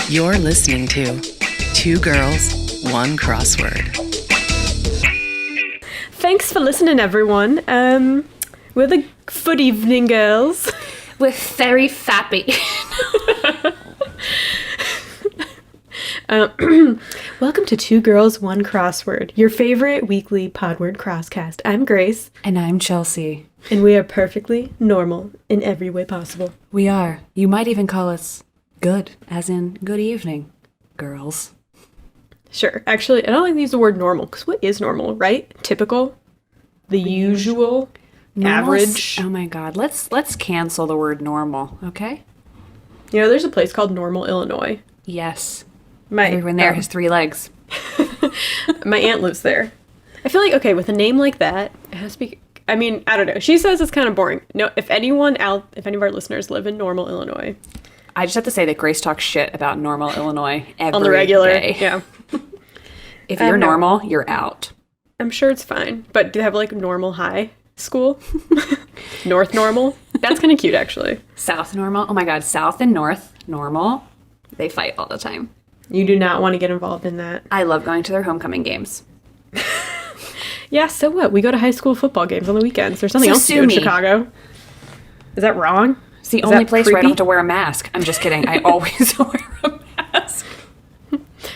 You're listening to Two Girls, One Crossword. Thanks for listening, everyone. We're the Good Evening Girls. We're very fappy. Welcome to Two Girls, One Crossword, your favorite weekly Podword crosscast. I'm Grace. And I'm Chelsea. And we are perfectly normal in every way possible. We are. You might even call us good, as in good evening, girls. Sure. Actually, I don't like to use the word normal, because what is normal, right? Typical? The usual? Average? Oh my god. Let's cancel the word normal, okay? You know, there's a place called Normal, Illinois. Yes. My, Everyone there has 3 legs. My aunt lives there. I feel like, okay, with a name like that, it has to be... I mean, I don't know. She says it's kind of boring. No, if any of our listeners live in Normal, Illinois... I just have to say that Grace talks shit about Normal, Illinois every on the regular day. Yeah. If you're normal, you're out. I'm sure it's fine. But do they have like normal high school? North normal? That's kind of cute, actually. South normal? Oh my god, South and North normal. They fight all the time. You do not want to get involved in that. I love going to their homecoming games. Yeah, so what? We go to high school football games on the weekends. There's something So else to do sue in me. Chicago. Is that wrong? It's the Is only that place where I don't creepy? have to wear a mask. I'm just kidding. I always wear a mask.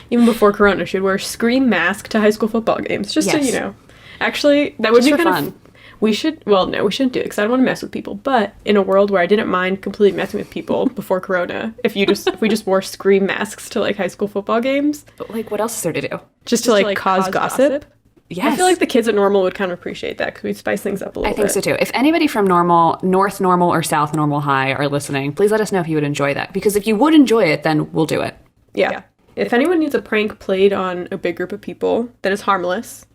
Even before Corona, she'd wear a scream mask to high school football games. Just to, Yes. you know. Actually, that would Just be for kind fun. of... We should... Well, no, we shouldn't do it because I don't want to mess with people. But in a world where I didn't mind completely messing with people before Corona, if we just wore scream masks to, like, high school football games... But, like, what else is there to do? Just to, like, cause gossip. Yes. I feel like the kids at Normal would kind of appreciate that because we'd spice things up a little I think bit. so, too. If anybody from North Normal or South Normal High are listening, please let us know if you would enjoy that. Because if you would enjoy it, then we'll do it. Yeah. If anyone needs a prank played on a big group of people that is harmless,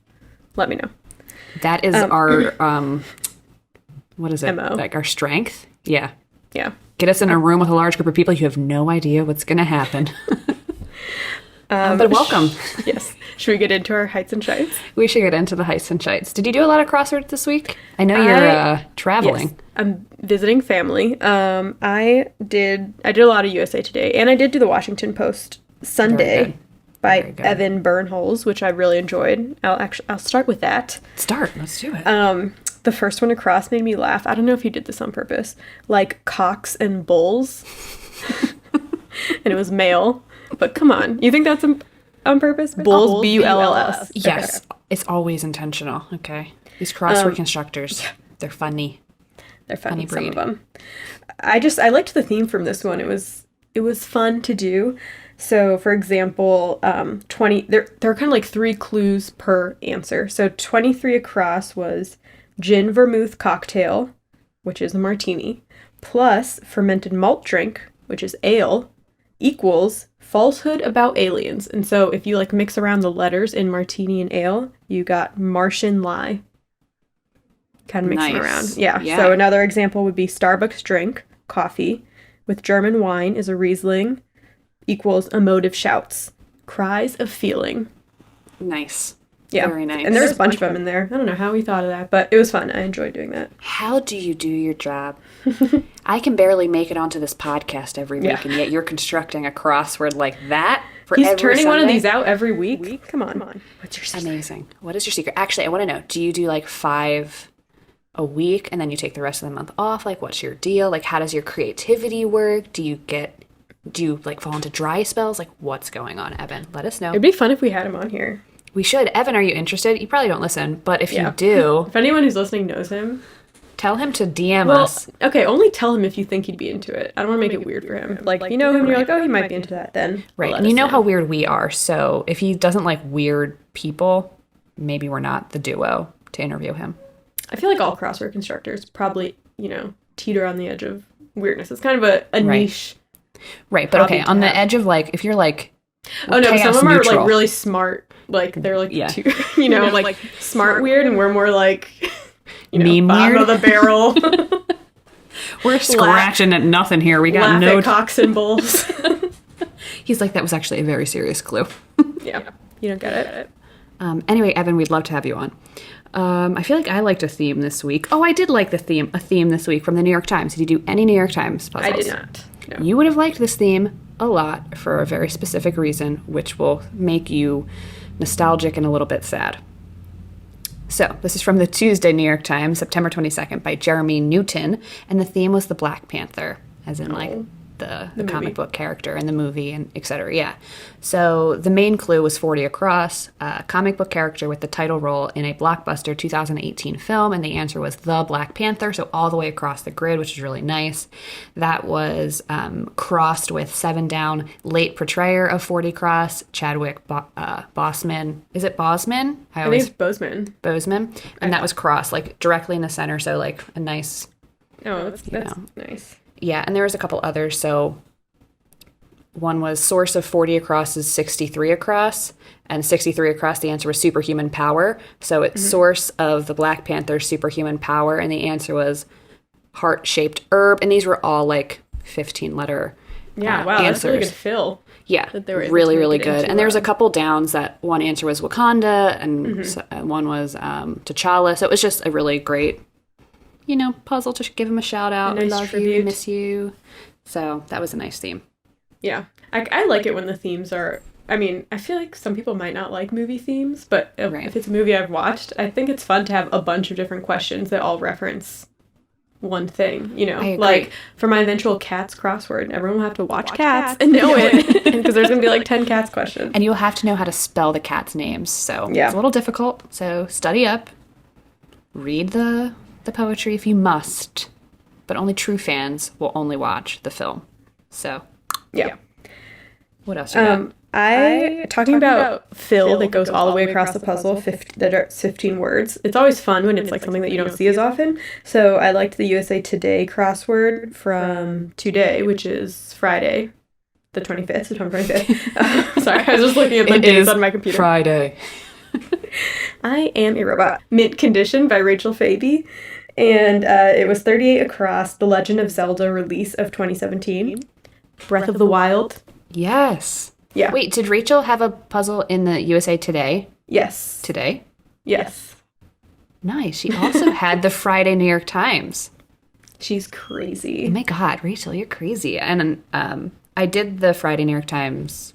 let me know. That is our, what is it? MO. Like our strength? Yeah. Yeah. Get us in a room with a large group of people. You have no idea what's going to happen. But welcome. Yes. Should we get into our heights and shites? We should get into the heights and shites. Did you do a lot of crosswords this week? I know you're traveling. Yes, I'm visiting family. I did a lot of USA Today, and I did do the Washington Post Sunday by Very good. Evan Bernholz, which I really enjoyed. I'll start with that. Let's do it. The first one across made me laugh. I don't know if he did this on purpose. Like cocks and bulls. And it was male. But come on. You think that's on purpose? Bulls, B-U-L-L-S. Yes, it's always intentional, okay? These crossword constructors, they're funny. They're funny, some breed. of them. I liked the theme from this one. It was fun to do. So, for example, 20. There are kind of like 3 clues per answer. So 23 across was gin vermouth cocktail, which is a martini, plus fermented malt drink, which is ale, equals falsehood about aliens. And so if you like mix around the letters in martini and ale, you got Martian lie. Kind of mix them Nice. around. Yeah. Yeah. So another example would be Starbucks drink, coffee, with German wine is a Riesling, equals emotive shouts. Cries of feeling. Nice. Yeah. Very nice. And there's a bunch of them in there. I don't know how we thought of that, but it was fun. I enjoyed doing that. How do you do your job? I can barely make it onto this podcast every week, Yeah. and yet you're constructing a crossword like that for He's every turning one of Sunday? these out every week. Come on. What's your secret? Amazing. What is your secret? Actually, I want to know, do you do like 5 a week and then you take the rest of the month off? Like, what's your deal? Like, how does your creativity work? Do you like fall into dry spells? Like, what's going on, Evan? Let us know. It'd be fun if we had him on here. We should. Evan, are you interested? You probably don't listen, but if Yeah. you do, If anyone who's listening knows him, tell him to DM well, us. okay, only tell him if you think he'd be into it. I don't want to make it weird for him. Like, you know him, you're like, oh, he might be into that, then. Right. let And you us know how weird we are. So if he doesn't like weird people, maybe we're not the duo to interview him. I feel like all crossword constructors probably, teeter on the edge of weirdness. It's kind of a Right. niche. Right. But okay, hobby to on the have. edge of like, if you're like, Oh, no, some chaos of them are, neutral. like, really smart. Like, they're, like, Yeah. too, like, smart weird, and we're more, like, Meme bottom weird? of the barrel. we're scratching at nothing here. We got Laugh no. at cocks and bulls. He's like, that was actually a very serious clue. Yeah. You don't get it? Anyway, Evan, we'd love to have you on. I feel like I liked a theme this week. Oh, I did like a theme this week from the New York Times. Did you do any New York Times puzzles? I did not. No. You would have liked this theme. a lot for a very specific reason, which will make you nostalgic and a little bit sad. So, this is from the Tuesday New York Times, September 22nd, by Jeremy Newton, and the theme was the Black Panther, as in, like, the comic book character in the movie, and et cetera, yeah. So, the main clue was 40 across, a comic book character with the title role in a blockbuster 2018 film, and the answer was the Black Panther, so all the way across the grid, which is really nice. That was crossed with 7 down, late portrayer of 40 cross, Chadwick Boseman. Is it Boseman? I think it's Boseman. Boseman. And that was crossed, like, directly in the center, so, like, a nice... Oh, that's nice. Yeah, and there was a couple others. So one was source of 40 across is 63 across, and 63 across, the answer was superhuman power. So it's source of the Black Panther's superhuman power, and the answer was heart-shaped herb. And these were all like 15-letter Yeah, wow, answers. that's a really good fill. Yeah, That they were able really, to really make it good. into, And there was a couple downs that one answer was Wakanda, and one was T'Challa. So it was just a really great, puzzle to give him a shout out. A nice Love tribute. you, miss you. So that was a nice theme. Yeah. I like it when the themes are... I mean, I feel like some people might not like movie themes, but Right. if it's a movie I've watched, I think it's fun to have a bunch of different questions that all reference one thing, I agree. Like, for my eventual Cats crossword, everyone will have to watch Cats and know it, because there's going to be like 10 Cats questions. And you'll have to know how to spell the cats' names. So Yeah. it's a little difficult. So study up. Read the poetry if you must. But only true fans will only watch the film. So, Yeah. what else you got? Talking about fill that goes all the way across the puzzle, that are 15 words. It's always fun when it's like something that you don't see as often. So I liked the USA Today crossword from today, which is Friday, the 25th, September 25th. Sorry, I was just looking at the days on my computer. Friday. I Am a Robot. Mint Condition by Rachel Faby. And it was 38 across, The Legend of Zelda release of 2017. Breath of the Wild. Yes. Yeah. Wait, did Rachel have a puzzle in the USA Today? Yes. Today? Yes. Nice. She also had the Friday New York Times. She's Oh crazy. my God, Rachel, you're crazy. And I did the Friday New York Times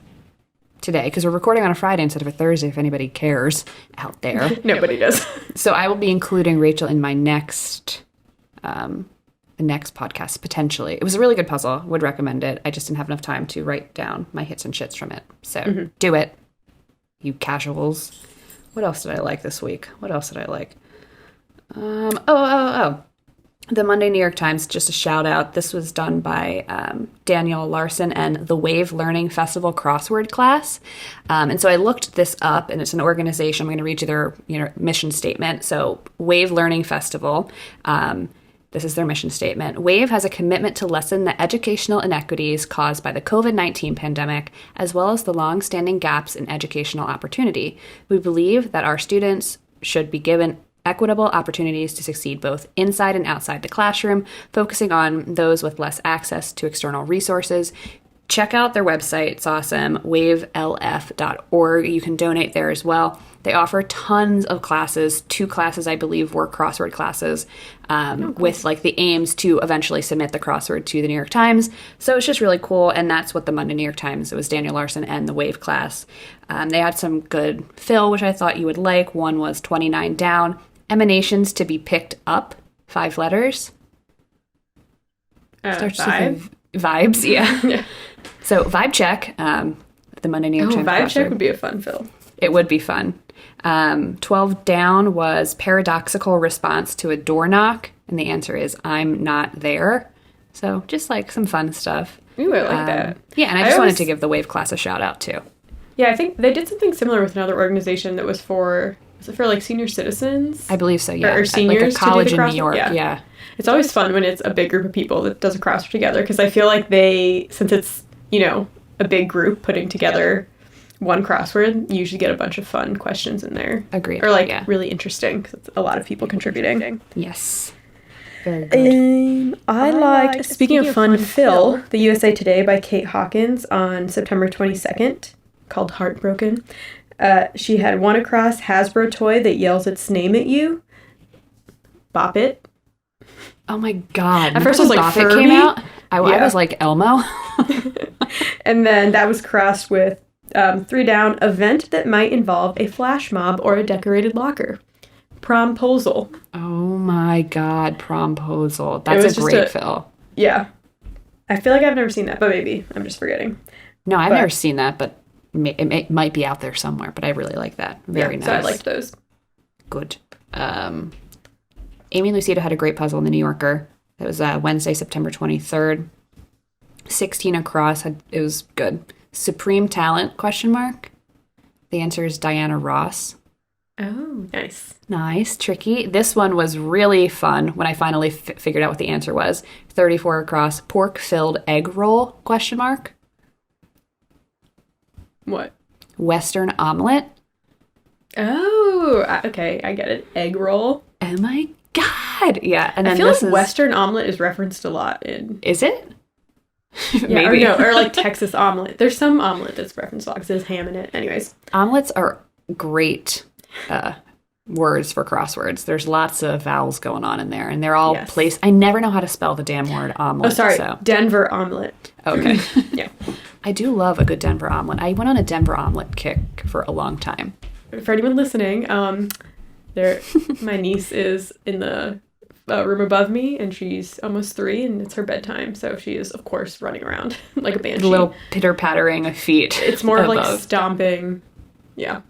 today because we're recording on a Friday instead of a Thursday if anybody cares out there. Nobody does. So I will be including Rachel in my next the next podcast, potentially. It was a really good puzzle. Would recommend it. I just didn't have enough time to write down my hits and shits from it. So do it, you casuals. What else did I like this week? What else did I like? The Monday New York Times, just a shout out. This was done by Daniel Larson and the Wave Learning Festival crossword class. And so I looked this up, and it's an organization. I'm going to read you their mission statement. So Wave Learning Festival, this is their mission statement. WAVE has a commitment to lessen the educational inequities caused by the COVID-19 pandemic, as well as the long-standing gaps in educational opportunity. We believe that our students should be given equitable opportunities to succeed both inside and outside the classroom, focusing on those with less access to external resources. Check out their website. It's awesome, wavelf.org. You can donate there as well. They offer tons of classes. 2 classes, I believe, were crossword classes with like the aims to eventually submit the crossword to the New York Times. So it's just really cool. And that's what the Monday New York Times, it was Daniel Larson and the Wave class. They had some good fill, which I thought you would like. One was 29 down. Emanations to be picked up, 5 letters. Starts Vibe? with vibes, yeah. Yeah. So vibe check, the Monday New York Times Vibe check crossword. would be a fun fill. It would be fun. 12 down was paradoxical response to a door knock, and the answer is I'm not there. So just like some fun stuff. Ooh, I like that. Yeah, and I just wanted to give the Wave class a shout out too. Yeah, I think they did something similar with another organization that was for like senior citizens? I believe so, yeah. Or seniors like a college to do the in New York, crossword? yeah. It's always fun when it's a big group of people that does a crossword together, because I feel like since it's, a big group putting together one crossword, you usually get a bunch of fun questions in there. Agreed. Or yeah. really interesting, because it's a lot of people contributing. Yes. Very good. I liked, speaking of fun fill, the USA Today by Kate Hawkins on September 22nd, called Heartbroken. She had one across, Hasbro toy that yells its name at you. Bop it. Oh my God. At first I was like, Bop It Furby? came out? I Yeah. was like, Elmo? And then that was crossed with 3 down, event that might involve a flash mob or a decorated locker. Promposal. Oh my God, Promposal. It That's was a just great film. Yeah. I feel like I've never seen that, but maybe I'm just forgetting. No, I've But- never seen that, but it might be out there somewhere. But I really like that. Very nice. So I liked those. Good. Amy Lucido had a great puzzle in the New Yorker. It was Wednesday, September 23rd. 16 across. It was good. Supreme talent? Question mark. The answer is Diana Ross. Oh, nice. Nice, tricky. This one was really fun when I finally figured out what the answer was. 34 across. Pork-filled egg roll? Question mark. What? Western omelet. Oh, okay. I get it. Egg roll. Oh my God. Yeah. And then I feel this like is... Western omelet is referenced a lot in... Is it? Yeah, or no, or like Texas omelet. There's some omelet that's referenced a lot because there's ham in it. Anyways. Omelets are great words for crosswords. There's lots of vowels going on in there, and they're all placed. I never know how to spell the damn word omelet. Oh, sorry. So. Denver omelet. Okay. Yeah. I do love a good Denver omelet. I went on a Denver omelet kick for a long time. For anyone listening, my niece is in the room above me, and she's almost 3, and it's her bedtime, so she is, of course, running around like a banshee. The little pitter-pattering of feet. It's more of like stomping. Yeah.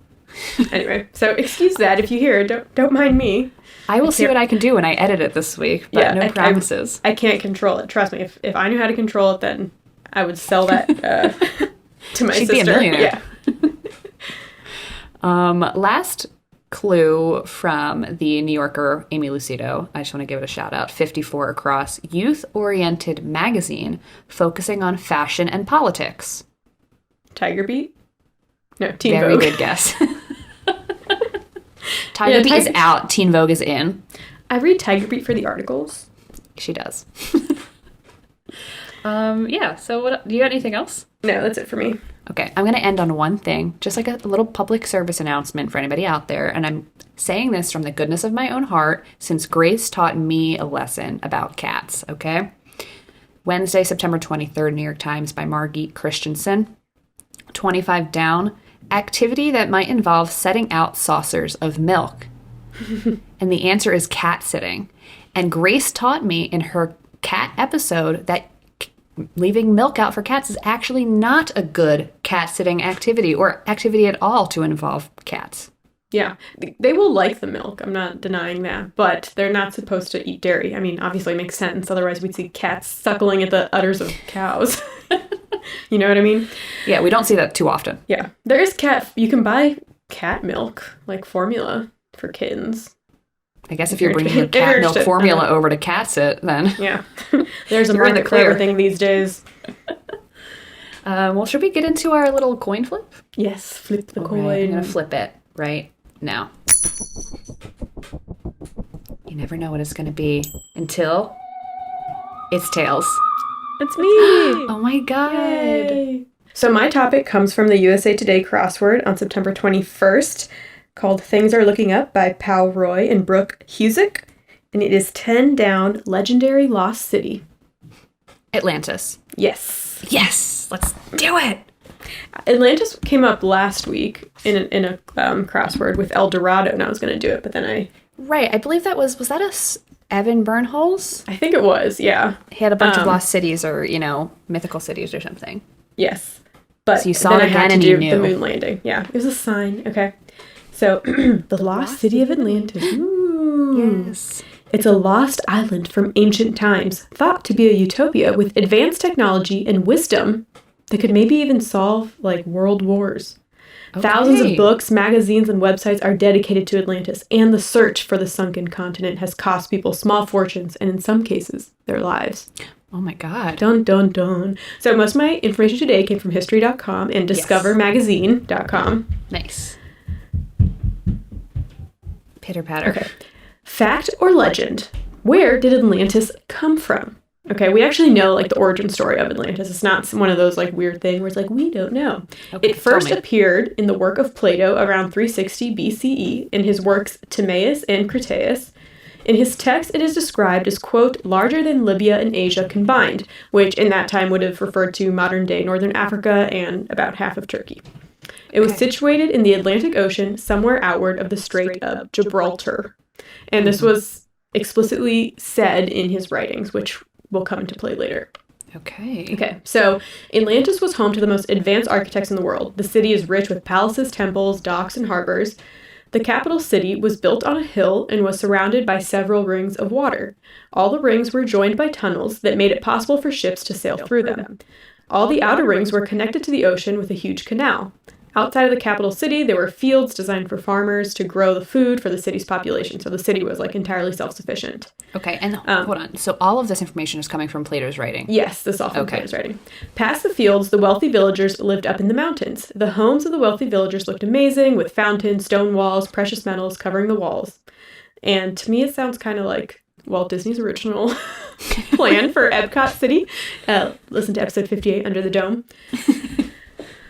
Anyway, so excuse that if you hear it. Don't mind me. I will see what I can do when I edit it this week, but no promises. I can't control it. Trust me. If I knew how to control it, then I would sell that to my She'd sister. be a millionaire. Yeah. Last clue from the New Yorker, Amy Lucido. I just want to give it a shout out. 54 across. Youth-oriented magazine focusing on fashion and politics. Tiger Beat? No, Teen Very Vogue. good guess. Tiger Beat is out. Teen Vogue is in. I read Tiger Beat for the articles. She does. Yeah, so what, do you got anything else? No, that's it for me. Okay, I'm going to end on one thing, just like a little public service announcement for anybody out there. And I'm saying this from the goodness of my own heart since Grace taught me a lesson about cats, okay? Wednesday, September 23rd, New York Times by Margit Christensen. 25 down, activity that might involve setting out saucers of milk. And the answer is cat sitting. And Grace taught me in her cat episode that leaving milk out for cats is actually not a good cat sitting activity or activity at all to involve cats. Yeah, they will like the milk. I'm not denying that, but they're not supposed to eat dairy. I mean, obviously it makes sense. Otherwise we'd see cats suckling at the udders of cows. You know what I mean? Yeah, we don't see that too often. Yeah. There is you can buy cat milk, like formula for kittens. I guess if you're bringing your cat milk formula over to cat sit, then... Yeah. There's a market for everything these days. Well, should we get into our little coin flip? Yes, flip the coin. Right, I'm going to flip it right now. You never know what it's going to be until it's tails. It's me! Oh my God. Yay. So my topic comes from the USA Today crossword on September 21st called Things Are Looking Up by Pal Roy and Brooke Husick. And it is 10 down, legendary lost city. Atlantis. Yes. Yes! Let's do it! Atlantis came up last week in a crossword with El Dorado, and I was going to do it, but then I... Right, I believe that was that Evan Bernholz? I think it was, yeah. He had a bunch of lost cities or, mythical cities or something. Yes. But so you saw it again and you knew. The moon landing. Yeah, it was a sign. Okay. So, the lost city of Atlantis. Ooh. Yes. It's a lost island from ancient times, thought to be a utopia with advanced technology and wisdom that could maybe even solve, world wars. Okay. Thousands of books, magazines, and websites are dedicated to Atlantis, and the search for the sunken continent has cost people small fortunes, and in some cases, their lives. Oh my God. Dun, dun, dun. So most of my information today came from history.com and discovermagazine.com. Nice. Pitter patter. Okay. Fact or legend? Where did Atlantis come from? Okay, we actually know the origin story of Atlantis. It's not one of those weird things where it's we don't know. Okay, it first appeared in the work of Plato around 360 BCE in his works Timaeus and Critias. In his text, it is described as, quote, larger than Libya and Asia combined, which in that time would have referred to modern-day northern Africa and about half of Turkey. It was situated in the Atlantic Ocean, somewhere outward of the Strait of Gibraltar. And this was explicitly said in his writings, which will come into play later. Okay, so Atlantis was home to the most advanced architects in the world. The city is rich with palaces, temples, docks, and harbors. The capital city was built on a hill and was surrounded by several rings of water. All the rings were joined by tunnels that made it possible for ships to sail through them. All the outer rings were connected to the ocean with a huge canal. Outside of the capital city, there were fields designed for farmers to grow the food for the city's population. So the city was like entirely self-sufficient. Okay, and hold on. So all of this information is coming from Plato's writing? Yes, this is all from Plato's writing. Past the fields, the wealthy villagers lived up in the mountains. The homes of the wealthy villagers looked amazing, with fountains, stone walls, precious metals covering the walls. And to me, it sounds kind of like Walt Disney's original plan for Epcot City. Listen to episode 58, Under the Dome.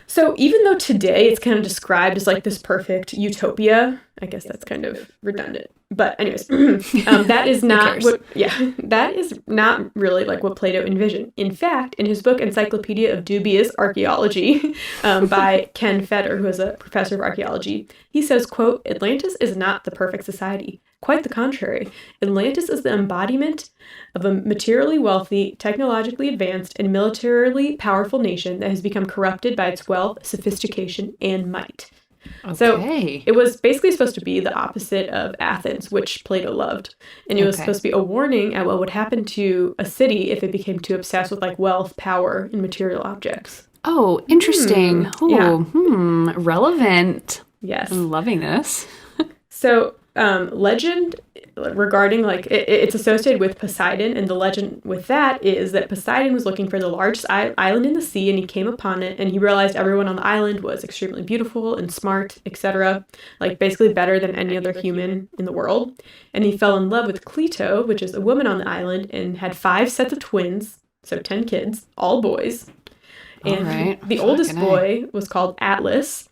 So even though today it's kind of described as like this perfect utopia, I guess that's kind of redundant. But anyways, that is not that is not really like what Plato envisioned. In fact, in his book Encyclopedia of Dubious Archaeology by Ken Feder, who is a professor of archaeology, he says, quote, Atlantis is not the perfect society. Quite the contrary. Atlantis is the embodiment of a materially wealthy, technologically advanced, and militarily powerful nation that has become corrupted by its wealth, sophistication, and might. Okay. So it was basically supposed to be the opposite of Athens, which Plato loved. And it was supposed to be a warning at what would happen to a city if it became too obsessed with like wealth, power, and material objects. Oh, interesting. Relevant. Yes. I'm loving this. So legend regarding like it's associated with Poseidon, and the legend with that is that Poseidon was looking for the largest island in the sea, and he came upon it, and he realized everyone on the island was extremely beautiful and smart, etc., like basically better than any other human in the world. And he fell in love with Cleito, which is a woman on the island, and had 5 sets of twins, so 10 kids, all boys. And the oldest boy was called Atlas,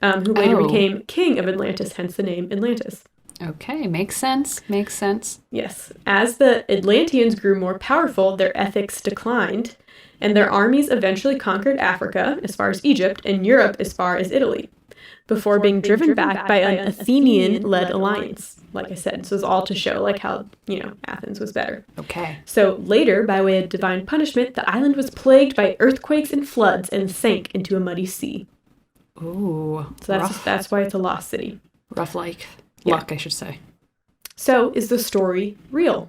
who later became king of Atlantis, hence the name Atlantis. Okay, makes sense. Makes sense. Yes. As the Atlanteans grew more powerful, their ethics declined, and their armies eventually conquered Africa, as far as Egypt, and Europe, as far as Italy, before being driven back by an Athenian-led alliance. Like I said, so it's all to show like how, Athens was better. Okay. So later, by way of divine punishment, the island was plagued by earthquakes and floods and sank into a muddy sea. Ooh. So that's why it's a lost city. Rough luck, I should say. So, is the story real?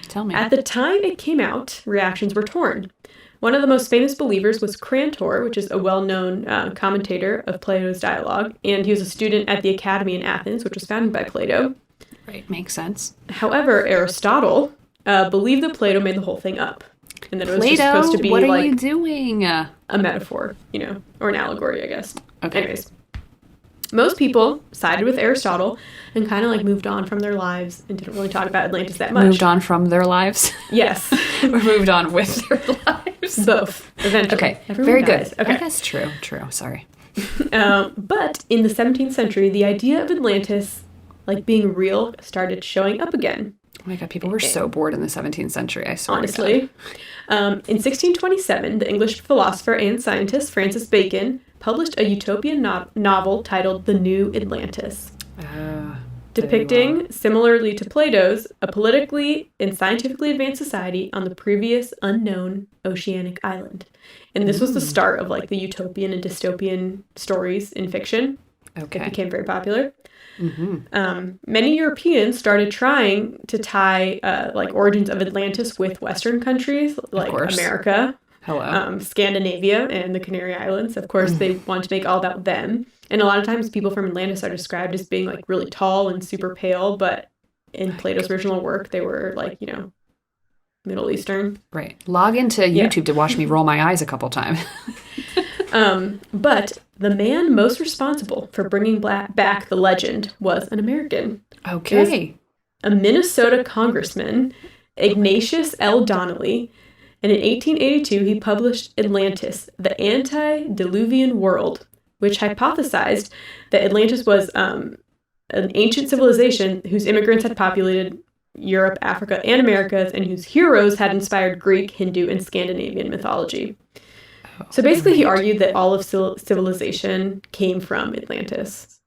Tell me. At the time it came out, reactions were torn. One of the most famous believers was Crantor, which is a well-known commentator of Plato's dialogue, and he was a student at the Academy in Athens, which was founded by Plato. Right, makes sense. However, Aristotle believed that Plato made the whole thing up, and that it was Plato, just supposed to be what are like you doing? A metaphor, or an allegory, I guess. Okay. Anyways. Most people sided with Aristotle and kind of like moved on from their lives and didn't really talk about Atlantis that much. Moved on from their lives? Yes. Or moved on with their lives? Both, eventually. Okay, Everyone very dies. good. Okay. I guess true, sorry. But in the 17th century, the idea of Atlantis, like being real, started showing up again. Oh my god, people were so bored in the 17th century, I swear. Honestly. In 1627, the English philosopher and scientist Francis Bacon published a utopian novel titled The New Atlantis, depicting, similarly to Plato's, a politically and scientifically advanced society on the previous unknown oceanic island. And this was the start of like the utopian and dystopian stories in fiction. Okay. It became very popular. Many Europeans started trying to tie like origins of Atlantis with Western countries like America, Scandinavia, and the Canary Islands. Of course, they want to make all about them. And a lot of times people from Atlantis are described as being like really tall and super pale, but in Plato's original work, they were like, Middle Eastern. Right. Log into YouTube to watch me roll my eyes a couple times. But the man most responsible for bringing back the legend was an American. Okay. A Minnesota congressman, Ignatius L. Donnelly, and in 1882 he published Atlantis, the Antediluvian World, which hypothesized that Atlantis was an ancient civilization whose immigrants had populated Europe, Africa, and Americas, and whose heroes had inspired Greek, Hindu, and Scandinavian mythology. So basically, he argued that all of civilization came from Atlantis.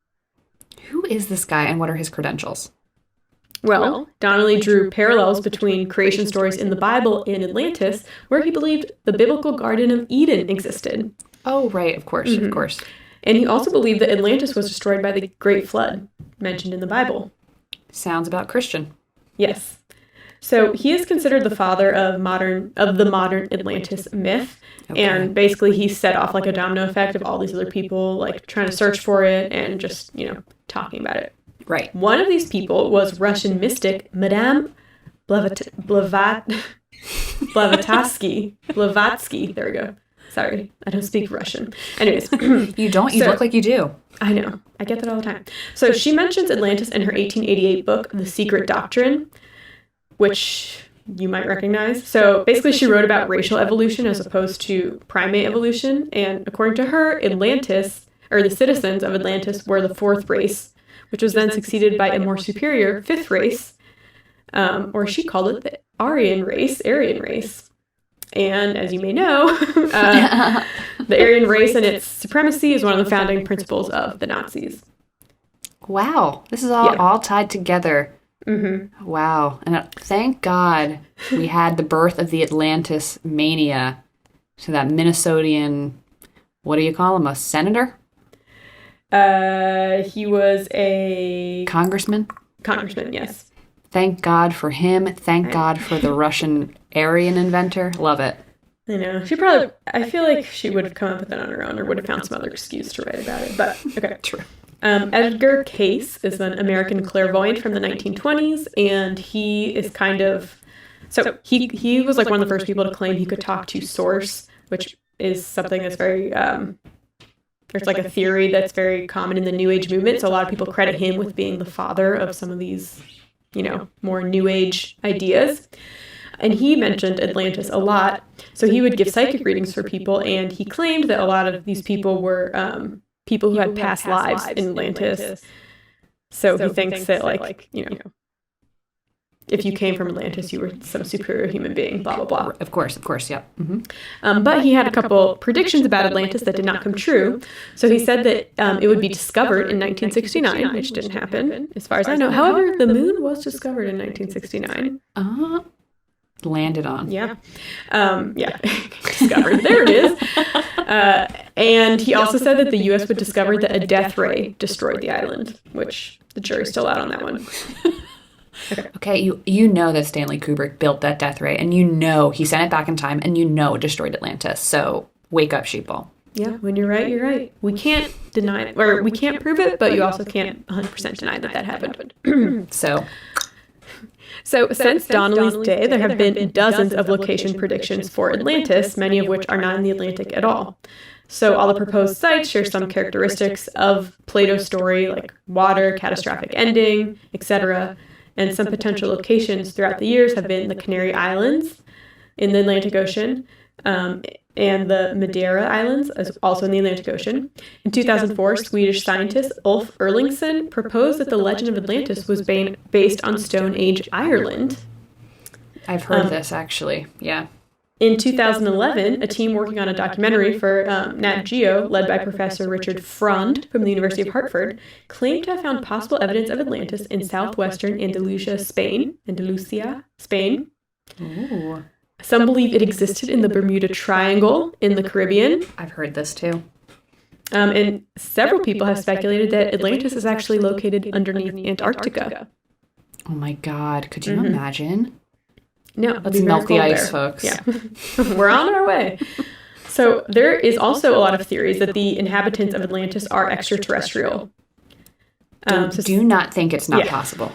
Who is this guy and what are his credentials? Well, Donnelly drew parallels between creation stories in the Bible and Atlantis, where he believed the biblical Garden of Eden existed. Oh, right, of course, of course. And he also believed that Atlantis was destroyed by the Great Flood, mentioned in the Bible. Sounds about Christian. Yes. So he is considered the father of the modern Atlantis myth. Okay. And basically he set off like a domino effect of all these other people like trying to search for it and just, talking about it. Right. One of these people was Russian mystic Madame Blavatsky. There we go. Sorry, I don't speak Russian. Anyways. You don't? You look like you do. I know. I get that all the time. So she mentions Atlantis in her 1888 book, The Secret Doctrine, which you might recognize. So basically she wrote about racial evolution as opposed to primate evolution. And according to her, Atlantis, or the citizens of Atlantis, were the fourth race, which was then succeeded by a more superior fifth race, or she called it the Aryan race. And as you may know, the Aryan race and its supremacy is one of the founding principles of the Nazis. Wow. This is all tied together. Mm-hmm. Wow. And thank God we had the birth of the Atlantis mania. So that Minnesotan, what do you call him, a senator? He was a... Congressman? Congressman, yes. Thank God for him. Thank God for the Russian Aryan inventor. Love it. I know. I feel like she would have come up with it on her own or would have found some other excuse to write about it. But, okay. True. Edgar Cayce is an American clairvoyant from the 1920s, and he is kind of... So he was like one of the first people to claim he could talk to source, which is something that's very... there's like a theory that's very common in the New Age movement, so a lot of people credit him with being the father of some of these, more New Age ideas. And he mentioned Atlantis a lot, so he would give psychic readings for people, and he claimed that a lot of these people were people who had past lives in Atlantis. So he thinks that, if you came from Atlantis, you were some superior human being, blah, blah, blah. Of course, yep. Mm-hmm. But he had a couple predictions about Atlantis that did not come true. So he said that it would be discovered in 1969, which didn't happen, as far as I know. However, the moon was discovered in 1969. Landed on. Yeah. Discovered. There it is. And he also said that the U.S. would discover that a death ray destroyed the island, which the jury's still out on that one. Okay, you know that Stanley Kubrick built that death ray, and you know he sent it back in time, and you know it destroyed Atlantis. So wake up, sheeple. Yeah, when you're right, you're right. We can't deny it, or we can't prove it, but you also can't 100% deny that happened. So since Donnelly's day, there have been dozens of location predictions for Atlantis, many of which are not in the Atlantic at all. So all the proposed sites share some characteristics of Plato's story, like water, catastrophic ending, etc. And some potential locations throughout the years have been the Canary Islands in the Atlantic Ocean, and the Madeira Islands, also in the Atlantic Ocean. In 2004, Swedish scientist Ulf Erlingsson proposed that the legend of Atlantis was based on Stone Age Ireland. I've heard this, actually. Yeah. In 2011, a team working on a documentary for Nat Geo, led by Professor Richard Frond from the University of Hartford, claimed to have found possible evidence of Atlantis in southwestern Andalusia, Spain. Ooh. Some believe it existed in the Bermuda Triangle in the Caribbean. I've heard this too. And several people have speculated that Atlantis is actually located underneath Antarctica. Oh my God. Could you imagine? No. Let's melt the ice, folks. Yeah. We're on our way. So there is also a lot of theories that the inhabitants of Atlantis are extraterrestrial. Do not think it's not possible.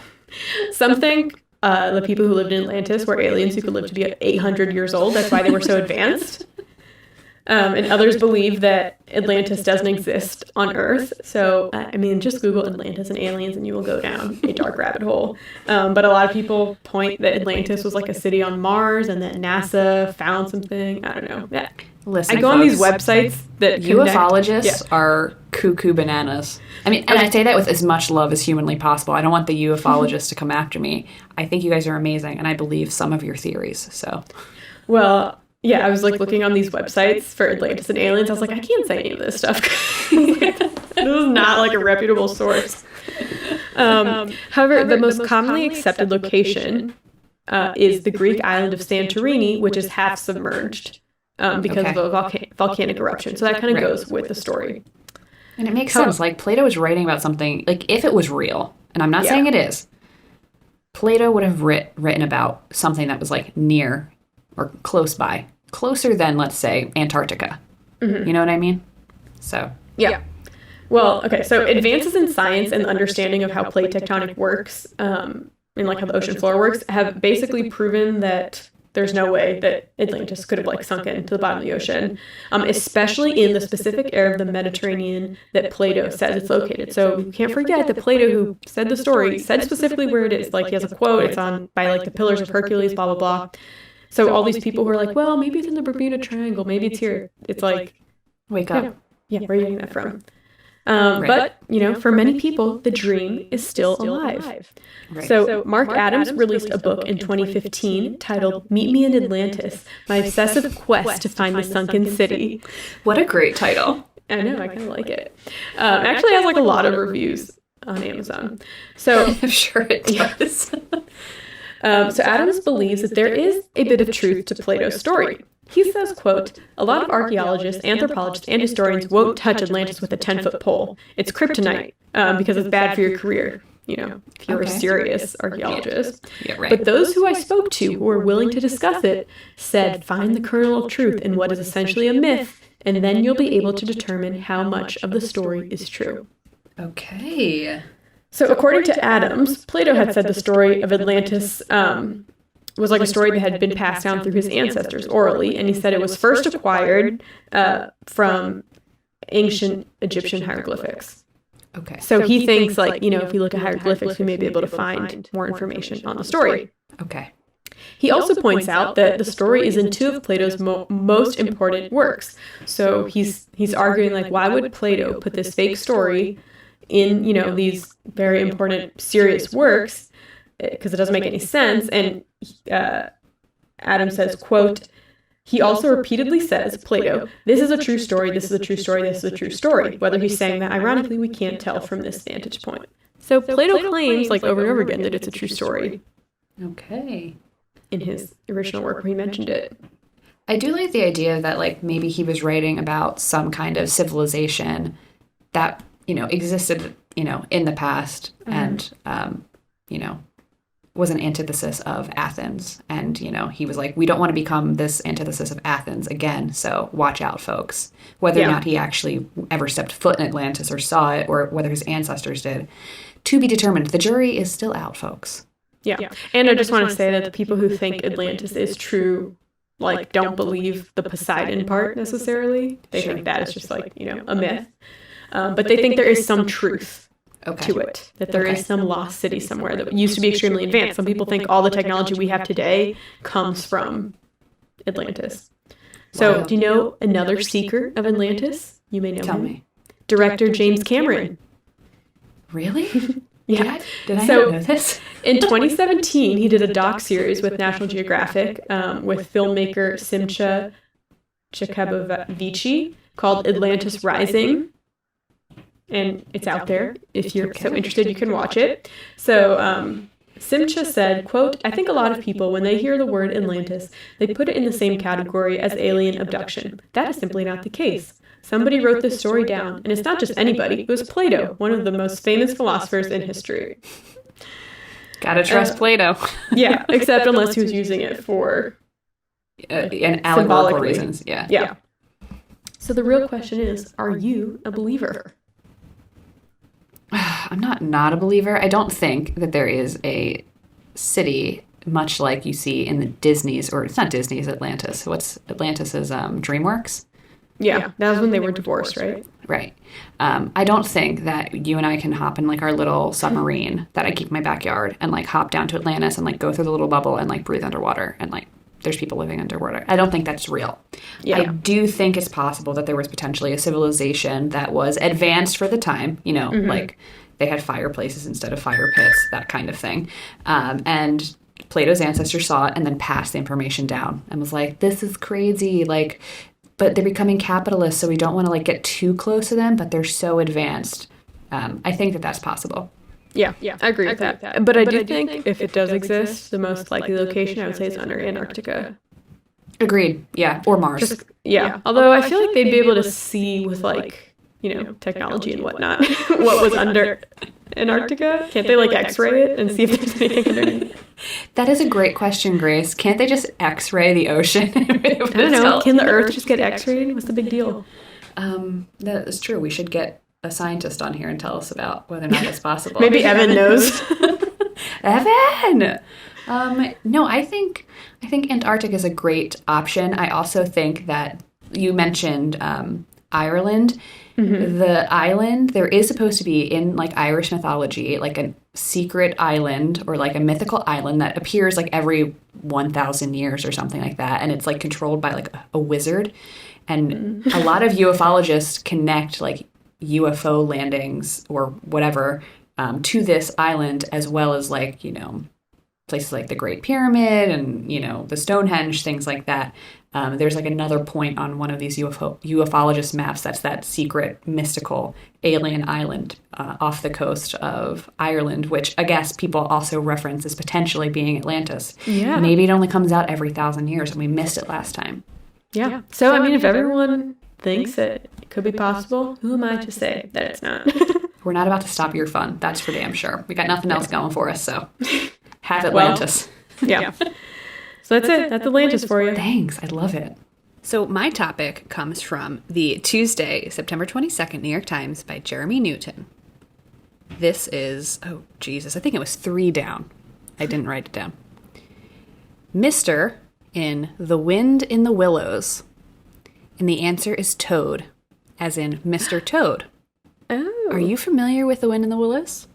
Some think the people who lived in Atlantis were aliens who could live to be 800 years old. That's why they were so advanced. And others believe that Atlantis doesn't exist on Earth. So, just Google Atlantis and aliens and you will go down a dark rabbit hole. But a lot of people point that Atlantis was like a city on Mars and that NASA found something. I don't know. Yeah. Listen, I go on these folks, websites that ufologists are cuckoo bananas. I mean, and I say that with as much love as humanly possible. I don't want the ufologists to come after me. I think you guys are amazing, and I believe some of your theories. So, Well, yeah, I was like looking on these websites for Atlantis and aliens. I was like, I can't say any of this stuff. This is not like a reputable source. However, the most commonly accepted location is the Greek island of Santorini, which is half submerged because of a volcanic eruption. So that kind of goes with the story. and it makes sense. Like, Plato was writing about something, like, if it was real, and I'm not saying it is, Plato would have written about something that was, like, near or close by. Closer than, let's say, Antarctica. Mm-hmm. You know what I mean? So. Yeah. Well, okay, so advances in science and understanding of how plate tectonic works, and like how the ocean floor works, have basically proven that there's no way that Atlantis could have like sunken to the bottom of the ocean, especially in the specific area of the Mediterranean that Plato says it's located. So you can't forget that Plato, who said the story, said specifically where it is. Like, he has a quote, it's on by like the Pillars of Hercules, blah, blah, blah. So all these people who are like, well, maybe it's in the Bermuda Triangle, maybe it's here. It's like, wake up. Yeah, where are you getting that from? But, you know, for many people, the dream is still alive. Right. So Mark Adams released a book in 2015 titled Meet Me in Atlantis, My Obsessive Quest to Find the Sunken City. What a great title. I know, I kind of like it. Actually has like a lot of reviews on Amazon. So I'm sure it does. So Adams believes that there is a bit of truth to Plato's story. He says, quote, a lot of archaeologists, anthropologists, and historians won't touch Atlantis with a 10-foot pole. It's kryptonite because it's bad for your career, you know, if you're a serious archaeologist. Yeah, right. But those who I spoke to who were willing to discuss it said, find the kernel of truth in what is essentially a myth, and then you'll be able to determine how much of the story is true. Okay. So according to Adams, Plato had said the story of Atlantis was like a story that had been passed down through his ancestors orally, and he said it was first acquired from ancient Egyptian hieroglyphics. Okay. So he thinks, like, you know, if we look at hieroglyphics, we may be able to find more information on the story. Okay. He also points out that the story is in two of Plato's most important works. So he's arguing, like, why would Plato put this fake story in, you know, these very important, serious works, because it doesn't make any sense. And Adam says, quote, he also repeatedly says, Plato, this is a true story, this is a true story, this is a true story. Whether he's saying that ironically, we can't tell from this vantage point. So Plato claims, like, over and over again, that it's a true story. Okay. In his original work where he mentioned it. I do like the idea that, like, maybe he was writing about some kind of civilization that, you know, existed, you know, in the past, and, you know, was an antithesis of Athens. And, you know, he was like, we don't want to become this antithesis of Athens again, so watch out, folks. Whether or not he actually ever stepped foot in Atlantis or saw it, or whether his ancestors did, to be determined. The jury is still out, folks. Yeah. And I just want to say that the people who think Atlantis is true, like, don't believe the Poseidon part necessarily. They think that is just, like, you know, a myth. But they think there is some truth to it, that there is some lost city somewhere that used to be extremely advanced. Some people think all the technology we have today comes from Atlantis. So, do you know another seeker of Atlantis? You may know him. Tell me. Director James Cameron. Really? Yeah. Did I not know this? In 2017, he did a doc-series with National Geographic with filmmaker Simcha Chakabavici called Atlantis Rising. And it's out there. If you're so interested, you can watch it. So Simcha said, quote, I think a lot of people, when they hear the word Atlantis, they put it in the same category as alien abduction. That is simply not the case. Somebody wrote this story down, and it's not just anybody. It was Plato, one of the most famous philosophers in history. Gotta trust Plato. Yeah, except unless he was using it for and allegorical reasons. Yeah. So the real question is, are you a believer? I'm not a believer. I don't think that there is a city much like you see in the Disney's, or it's not Disney's, Atlantis. What's Atlantis's DreamWorks? Yeah, that was when they were divorced, right? Right. I don't think that you and I can hop in, like, our little submarine that I keep in my backyard and, like, hop down to Atlantis and, like, go through the little bubble and, like, breathe underwater and, like, there's people living underwater. I don't think that's real. Yeah. I do think it's possible that there was potentially a civilization that was advanced for the time, you know, like they had fireplaces instead of fire pits, that kind of thing. And Plato's ancestors saw it and then passed the information down and was like, this is crazy. Like, but they're becoming capitalists, so we don't want to like get too close to them, but they're so advanced. I think that that's possible. Yeah, I agree with that. But I do think if it does exist, the most likely location I would say is under Antarctica. Agreed. Yeah. Or Mars. Yeah. Although I feel like they'd be able to see with like, you know, technology and whatnot, what was under Antarctica. Can't they like X-ray it and see if there's anything underneath? That is a great question, Grace. Can't they just X-ray the ocean? I don't know. Can the Earth just get X-rayed? What's the big deal? That is true. We should get a scientist on here and tell us about whether or not it's possible. Maybe Evan knows. Evan! No, I think Antarctica is a great option. I also think that you mentioned Ireland. The island, there is supposed to be in like Irish mythology, like a secret island or like a mythical island that appears like every 1,000 years or something like that. And it's like controlled by like a wizard. And a lot of ufologists connect like UFO landings or whatever to this island, as well as like, you know, places like the Great Pyramid and, you know, the Stonehenge, things like that. There's like another point on one of these ufologist maps that's that secret, mystical alien island off the coast of Ireland, which I guess people also reference as potentially being Atlantis. Yeah. Maybe it only comes out every 1,000 years and we missed it last time. Yeah. So I mean, if everyone thinks that it could be possible, who am I to say that it's not? We're not about to stop your fun. That's for damn sure. We got nothing else going for us, so have Atlantis. Yeah. So that's it. That's Atlantis for you. Thanks. I love it. So my topic comes from the Tuesday, September 22nd, New York Times by Jeremy Newton. This is, oh, Jesus, I think it was 3 down. I didn't write it down. Mr. in The Wind in the Willows. And the answer is Toad, as in Mr. Toad. Oh. Are you familiar with The Wind in the Willows?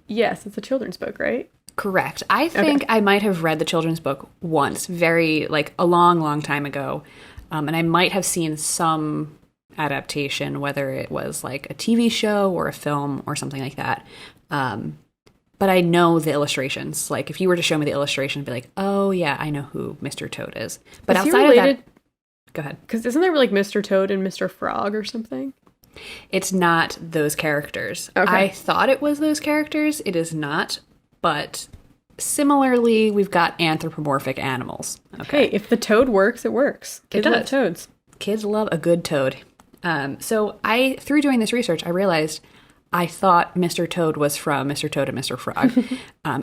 Yes, it's a children's book, right? Correct. I think I might have read the children's book once, very, like, a long, long time ago. And I might have seen some adaptation, whether it was, like, a TV show or a film or something like that. But I know the illustrations. Like, if you were to show me the illustration, I'd be like, oh, yeah, I know who Mr. Toad is. But Is he outside of related? that... Go ahead. Because isn't there, like, Mr. Toad and Mr. Frog or something? It's not those characters. Okay. I thought it was those characters. It is not. But similarly, we've got anthropomorphic animals. Okay, if the toad works, it works. Kids does. love toads. Kids love a good toad. So through doing this research, I realized I thought Mr. Toad was from Mr. Toad and Mr. Frog.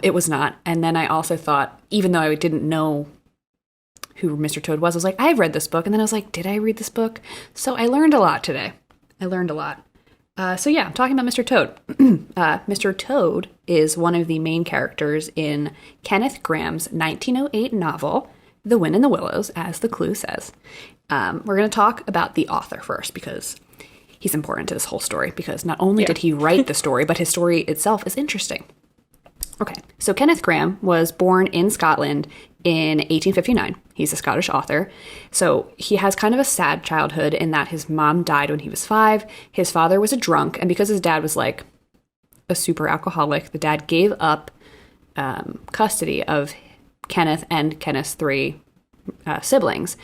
It was not. And then I also thought, even though I didn't know who Mr. Toad was, I was like, I've read this book. And then I was like, did I read this book? So I learned a lot today. So yeah, I'm talking about Mr. Toad. Mr. Toad is one of the main characters in Kenneth Graham's 1908 novel, The Wind in the Willows, as the clue says. We're going to talk about the author first because he's important to this whole story, because not only did he write the story, but his story itself is interesting. Okay, so Kenneth Graham was born in Scotland in 1859. He's a Scottish author. So he has kind of a sad childhood in that his mom died when he was 5. His father was a drunk, and because his dad was like a super alcoholic, the dad gave up custody of Kenneth and Kenneth's 3 siblings.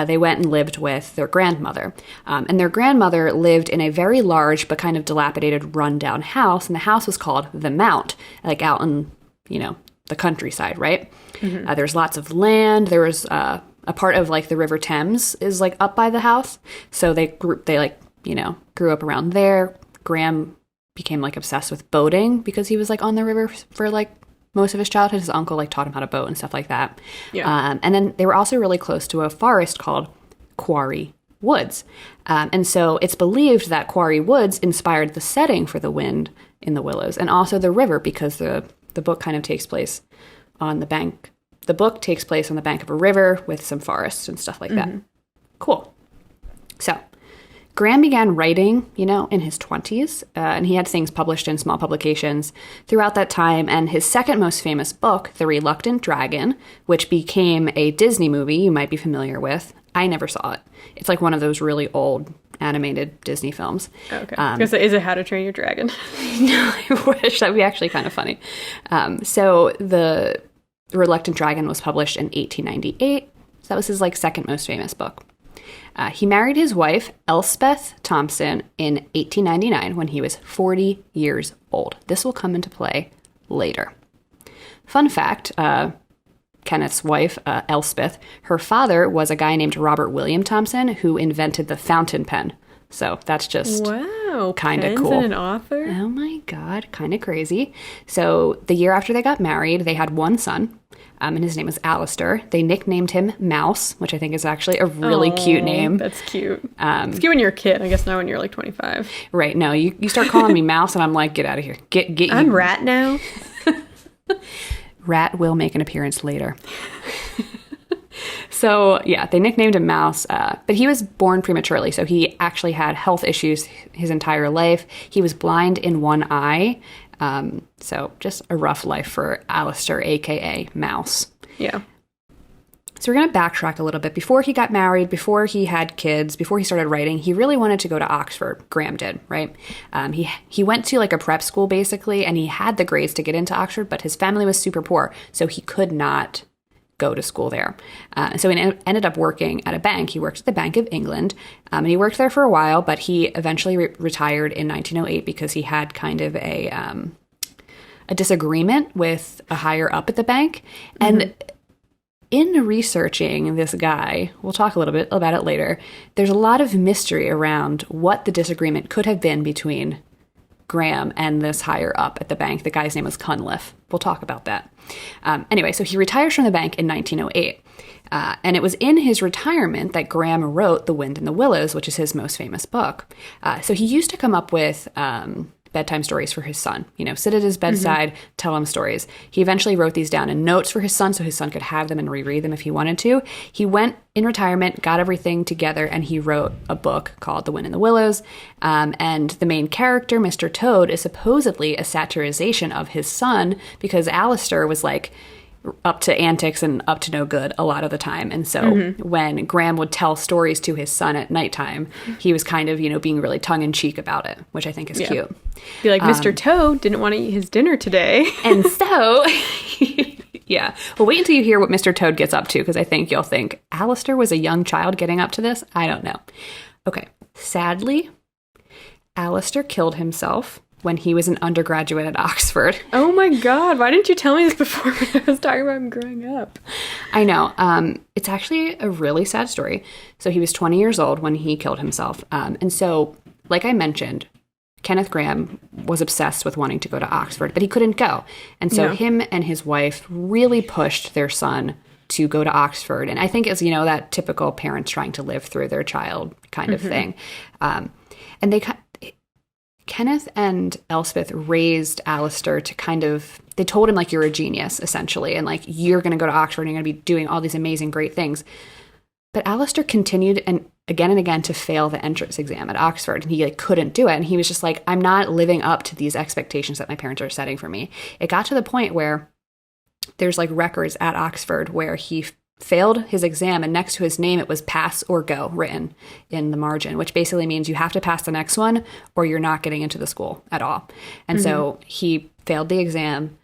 They went and lived with their grandmother. And their grandmother lived in a very large but kind of dilapidated, rundown house, and the house was called The Mount, like out in, you know, the countryside, right? Mm-hmm. There's lots of land. There was a part of like the River Thames is like up by the house. So they grew up around there. Graham became like obsessed with boating because he was like on the river for like most of his childhood. His uncle like taught him how to boat and stuff like that. Yeah. And then they were also really close to a forest called Quarry Woods. And so it's believed that Quarry Woods inspired the setting for The Wind in the Willows, and also the river, because the book kind of takes place on the bank. The book takes place on the bank of a river with some forests and stuff like that. Cool. So Graham began writing, in his 20s, and he had things published in small publications throughout that time. And his second most famous book, The Reluctant Dragon, which became a Disney movie you might be familiar with. I never saw it. It's like one of those really old animated Disney films. Okay. Because is it How to Train Your Dragon? No, I wish. That'd be actually kind of funny. So The Reluctant Dragon was published in 1898. So that was his second most famous book. He married his wife, Elspeth Thompson, in 1899 when he was 40 years old. This will come into play later. Fun fact, Kenneth's wife, Elspeth, her father was a guy named Robert William Thompson who invented the fountain pen. So that's just kind of cool. And an author? Oh my God, kind of crazy. So the year after they got married, they had one son. And his name was Alistair. They nicknamed him Mouse, which I think is actually a really cute name. That's cute. It's cute when you're a kid. I guess not when you're 25. Right. No, you start calling me Mouse, and I'm like, get out of here. Get you. I'm Rat now. Rat will make an appearance later. So, yeah, they nicknamed him Mouse, but he was born prematurely, so he actually had health issues his entire life. He was blind in one eye. So just a rough life for Alistair, a.k.a. Mouse. Yeah. So we're going to backtrack a little bit. Before he got married, before he had kids, before he started writing, he really wanted to go to Oxford. Graham did, right? He went to a prep school, basically, and he had the grades to get into Oxford, but his family was super poor, so he could not go to school there. So he ended up working at a bank. He worked at the Bank of England, and he worked there for a while, but he eventually retired in 1908 because he had kind of a disagreement with a higher up at the bank. And in researching this guy, we'll talk a little bit about it later, there's a lot of mystery around what the disagreement could have been between Graham and this higher up at the bank. The guy's name was Cunliffe. We'll talk about that. Anyway, so he retires from the bank in 1908. And it was in his retirement that Graham wrote The Wind in the Willows, which is his most famous book. So he used to come up with bedtime stories for his son. Sit at his bedside, tell him stories. He eventually wrote these down in notes for his son so his son could have them and reread them if he wanted to. He went in retirement, got everything together, and he wrote a book called The Wind in the Willows. And the main character, Mr. Toad, is supposedly a satirization of his son because Alistair was up to antics and up to no good a lot of the time. And so when Graham would tell stories to his son at nighttime, he was kind of, being really tongue-in-cheek about it, which I think is cute. Be like, Mr. Toad didn't want to eat his dinner today. And so, yeah. Well, wait until you hear what Mr. Toad gets up to, because I think you'll think, Alistair was a young child getting up to this? I don't know. Okay. Sadly, Alistair killed himself when he was an undergraduate at Oxford. Oh my God, why didn't you tell me this before when I was talking about him growing up? I know. It's actually a really sad story. So he was 20 years old when he killed himself. And so, like I mentioned, Kenneth Graham was obsessed with wanting to go to Oxford, but he couldn't go. And so him and his wife really pushed their son to go to Oxford. And I think it's, that typical parents trying to live through their child kind of thing. And Kenneth and Elspeth raised Alistair to they told him, you're a genius, essentially, and, you're going to go to Oxford and you're going to be doing all these amazing, great things. But Alistair continued and again to fail the entrance exam at Oxford, and he, couldn't do it. And he was just I'm not living up to these expectations that my parents are setting for me. It got to the point where there's, records at Oxford where he failed his exam, and next to his name it was pass or go written in the margin, which basically means you have to pass the next one or you're not getting into the school at all. And so he failed the exam,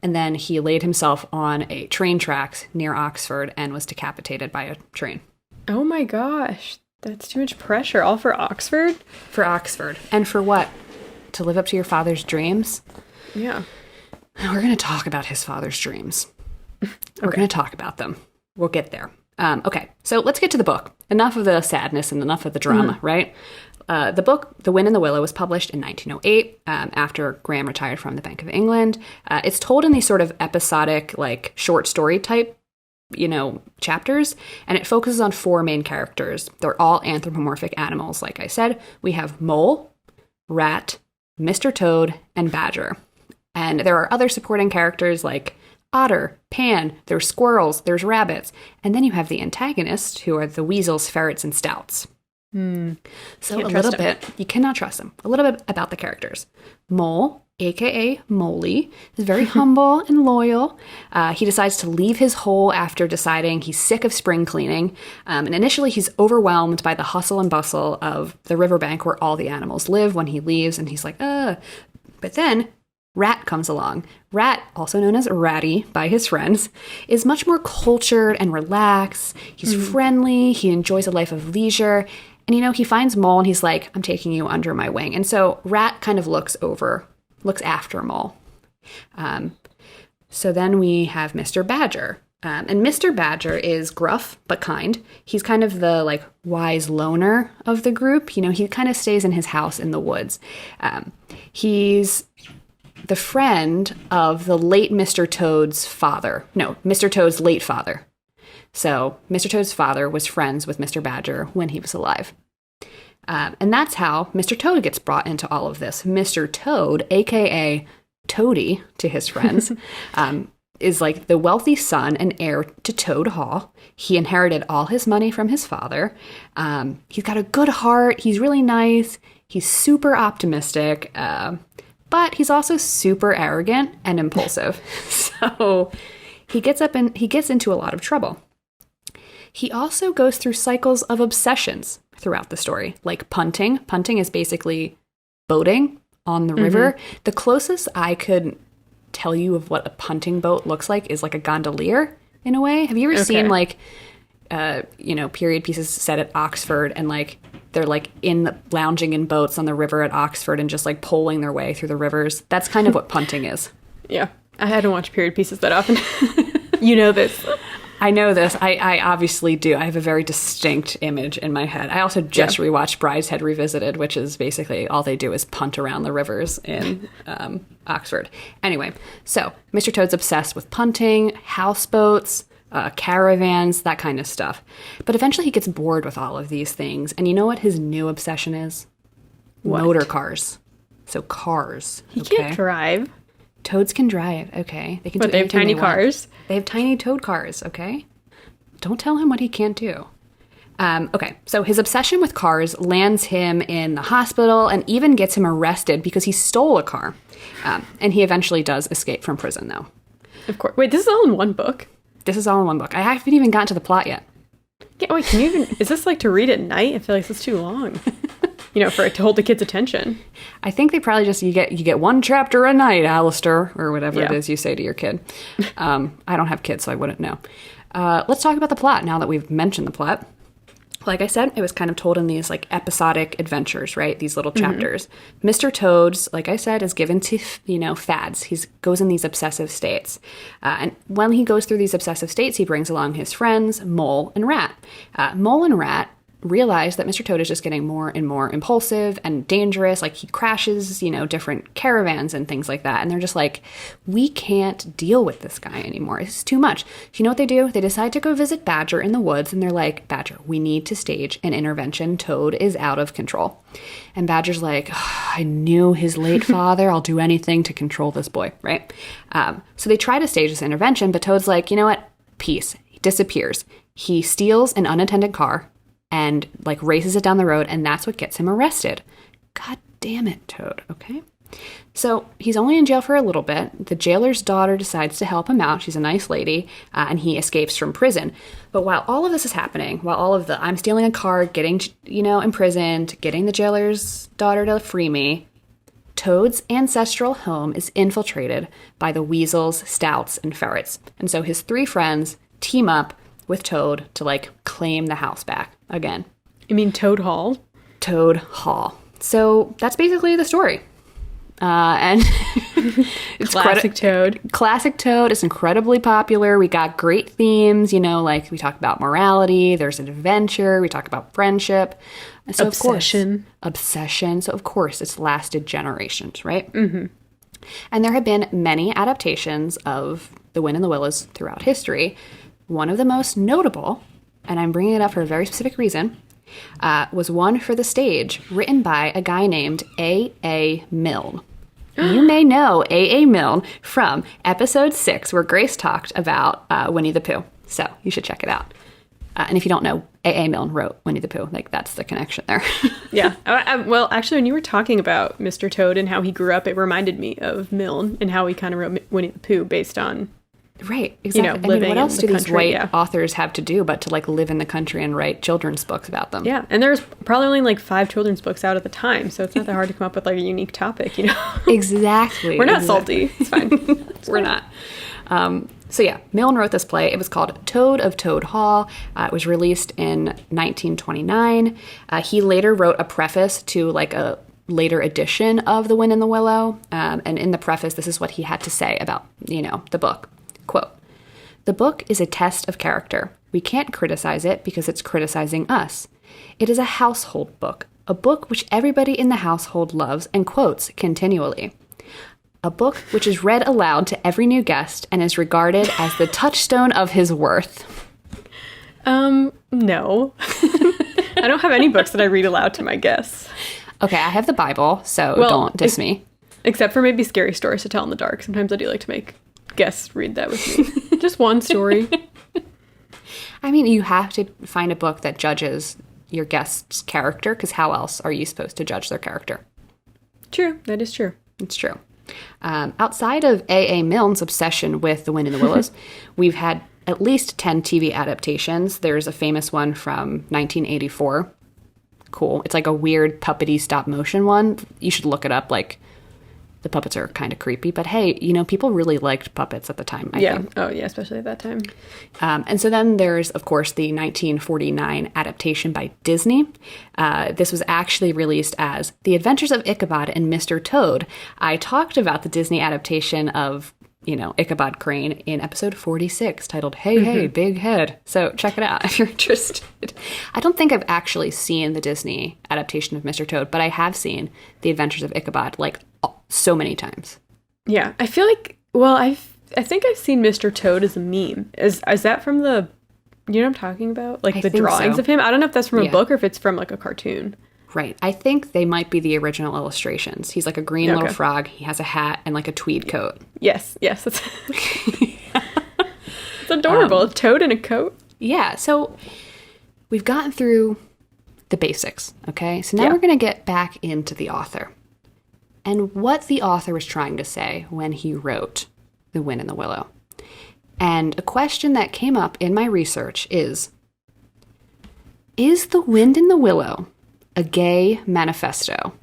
and then he laid himself on a train tracks near Oxford and was decapitated by a train. Oh my gosh, that's too much pressure. All for Oxford? For Oxford. And for what? To live up to your father's dreams? Yeah. We're going to talk about his father's dreams. We're going to talk about them. We'll get there. Okay, so let's get to the book. Enough of the sadness and enough of the drama, right? The book, The Wind in the Willow, was published in 1908 after Graham retired from the Bank of England. It's told in these sort of episodic, short story type, chapters, and it focuses on four main characters. They're all anthropomorphic animals, like I said. We have Mole, Rat, Mr. Toad, and Badger. And there are other supporting characters like Otter, Pan, there's squirrels, there's rabbits, and then you have the antagonists, who are the weasels, ferrets, and stoats. So Can't a trust little bit, you cannot trust him. A little bit about the characters. Mole, aka Moley, is very humble and loyal. He decides to leave his hole after deciding he's sick of spring cleaning. And initially he's overwhelmed by the hustle and bustle of the riverbank where all the animals live when he leaves, and he's like, ugh. But then Rat comes along. Rat, also known as Ratty by his friends, is much more cultured and relaxed. He's friendly. He enjoys a life of leisure. And, he finds Mole and he's like, I'm taking you under my wing. And so Rat kind of looks after Mole. So then we have Mr. Badger. And Mr. Badger is gruff but kind. He's kind of the wise loner of the group. He kind of stays in his house in the woods. He's the friend of the late Mr. Toad's father. No, Mr. Toad's late father. So Mr. Toad's father was friends with Mr. Badger when he was alive. And that's how Mr. Toad gets brought into all of this. Mr. Toad, a.k.a. Toady to his friends, is like the wealthy son and heir to Toad Hall. He inherited all his money from his father. He's got a good heart. He's really nice. He's super optimistic. But he's also super arrogant and impulsive. So he gets into a lot of trouble. He also goes through cycles of obsessions throughout the story, like punting. Punting is basically boating on the river. The closest I could tell you of what a punting boat looks like is like a gondolier in a way. Have you ever seen period pieces set at Oxford and they're lounging in boats on the river at Oxford and just poling their way through the rivers? That's kind of what punting is. Yeah. I hadn't watched period pieces that often. You know this. I know this. I obviously do. I have a very distinct image in my head. I also just rewatched Brideshead Revisited, which is basically all they do is punt around the rivers in Oxford. Anyway, so Mr. Toad's obsessed with punting, houseboats, caravans, that kind of stuff. But eventually he gets bored with all of these things. And you know what his new obsession is? What? Motor cars. So cars. He can't drive. Toads can drive, okay? They can But do they have anything tiny they want. cars. They have tiny toad cars, okay? Don't tell him what he can't do. Okay, so his obsession with cars lands him in the hospital and even gets him arrested because he stole a car. And he eventually does escape from prison, though. Of course. Wait, this is all in one book? This is all in one book. I haven't even gotten to the plot yet. Yeah, wait, can you even... Is this to read at night? I feel like this is too long. For it to hold the kid's attention. I think they probably just, you get one chapter a night, Alistair, or whatever it is you say to your kid. I don't have kids, so I wouldn't know. Let's talk about the plot now that we've mentioned the plot. Like I said, it was kind of told in these episodic adventures, right? These little chapters. Mr. Toad's, like I said, is given to, fads. He goes in these obsessive states. And when he goes through these obsessive states, he brings along his friends, Mole and Rat. Mole and Rat realize that Mr. Toad is just getting more and more impulsive and dangerous. He crashes, different caravans and things like that. And they're just like, we can't deal with this guy anymore. It's too much. You know what they do? They decide to go visit Badger in the woods. And they're like, Badger, we need to stage an intervention. Toad is out of control. And Badger's like, I knew his late father. I'll do anything to control this boy, right? So they try to stage this intervention, but Toad's like, you know what? Peace. He disappears. He steals an unattended car and races it down the road, and that's what gets him arrested. God damn it, Toad, okay? So he's only in jail for a little bit. The jailer's daughter decides to help him out. She's a nice lady, and he escapes from prison. But while all of this is happening, while all of the I'm stealing a car, getting, imprisoned, getting the jailer's daughter to free me, Toad's ancestral home is infiltrated by the weasels, stoats, and ferrets. And so his three friends team up with Toad to claim the house back again. You mean Toad Hall? Toad Hall. So that's basically the story. And it's classic Toad. Classic Toad is incredibly popular. We got great themes, we talk about morality, there's an adventure, we talk about friendship. So obsession. Obsession. So of course it's lasted generations, right? Mm-hmm. And there have been many adaptations of The Wind in the Willows throughout history. One of the most notable, and I'm bringing it up for a very specific reason, was one for the stage written by a guy named A.A. Milne. You may know A.A. Milne from episode 6 where Grace talked about Winnie the Pooh. So you should check it out. And if you don't know A.A. Milne wrote Winnie the Pooh. Like, that's the connection there. Yeah. Well, actually, when you were talking about Mr. Toad and how he grew up, it reminded me of Milne and how he kind of wrote Winnie the Pooh based on... Right, exactly. You know, living what else in do the these country, white authors have to do but to like live in the country and write children's books about them? Yeah, and there's probably only like 5 children's books out at the time, so it's not that hard to come up with like a unique topic, you know? Exactly. We're not salty. It's fine. We're not. So yeah, Milne wrote this play. It was called Toad of Toad Hall. It was released in 1929. He later wrote a preface to like a later edition of The Wind in the Willow. And in the preface, this is what he had to say about, you know, the book. Quote, "The book is a test of character. We can't criticize it because it's criticizing us. It is a household book, a book which everybody in the household loves and quotes continually. A book which is read aloud to every new guest and is regarded as the touchstone of his worth." No. I don't have any books that I read aloud to my guests. Okay, I have the Bible, so Well, don't diss me. Except for maybe scary stories to tell in the dark. Sometimes I do like to make guests read that with me. Just one story. I mean, you have to find a book that judges your guest's character, because how else are you supposed to judge their character? True, that is true. It's true. Outside of A.A. Milne's obsession with The Wind in the Willows, we've had at least 10 TV adaptations. There's a famous one from 1984. Cool. It's like a weird puppety stop motion one. You should look it up. Like, the puppets are kind of creepy, but hey, you know, people really liked puppets at the time, I think. Oh, yeah, especially at that time. And so then there's, of course, the 1949 adaptation by Disney. This was actually released as The Adventures of Ichabod and Mr. Toad. I talked about the Disney adaptation of, you know, Ichabod Crane in episode 46, titled Hey, Hey, Big Head. So check it out if you're interested. I don't think I've actually seen the Disney adaptation of Mr. Toad, but I have seen The Adventures of Ichabod, like, so many times. Yeah, I feel like, well, I think I've seen Mr. Toad as a meme. Is that from the, you know what I'm talking about? Like I the think drawings so. of him? I don't know if that's from a book or if it's from like a cartoon. Right. I think they might be the original illustrations. He's like a green little frog. He has a hat and like a tweed coat. Yes. It's adorable. A toad in a coat. Yeah. So we've gotten through the basics. Okay. So now we're going to get back into the author and what the author was trying to say when he wrote The Wind in the Willow. And a question that came up in my research is The Wind in the Willow a gay manifesto?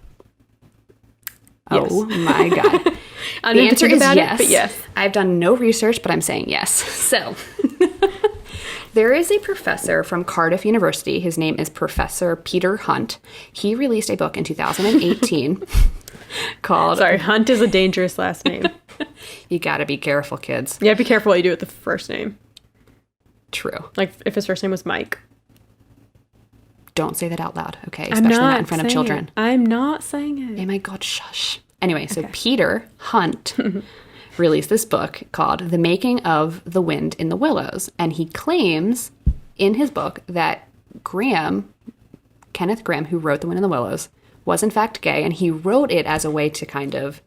Yes. Oh my God. The answer is yes. But yes. I've done no research, but I'm saying yes. So there is a professor from Cardiff University. His name is Professor Peter Hunt. He released a book in 2018 called... Sorry, Hunt is a dangerous last name. You gotta be careful, kids. Yeah, be careful what you do with the first name. True. Like if his first name was Mike. Don't say that out loud, okay? Especially not in front of children. I'm not saying it. Oh my God, shush. Anyway, so Peter Hunt released this book called The Making of the Wind in the Willows. And he claims in his book that Kenneth Grahame, who wrote The Wind in the Willows, was in fact gay. And he wrote it as a way to kind of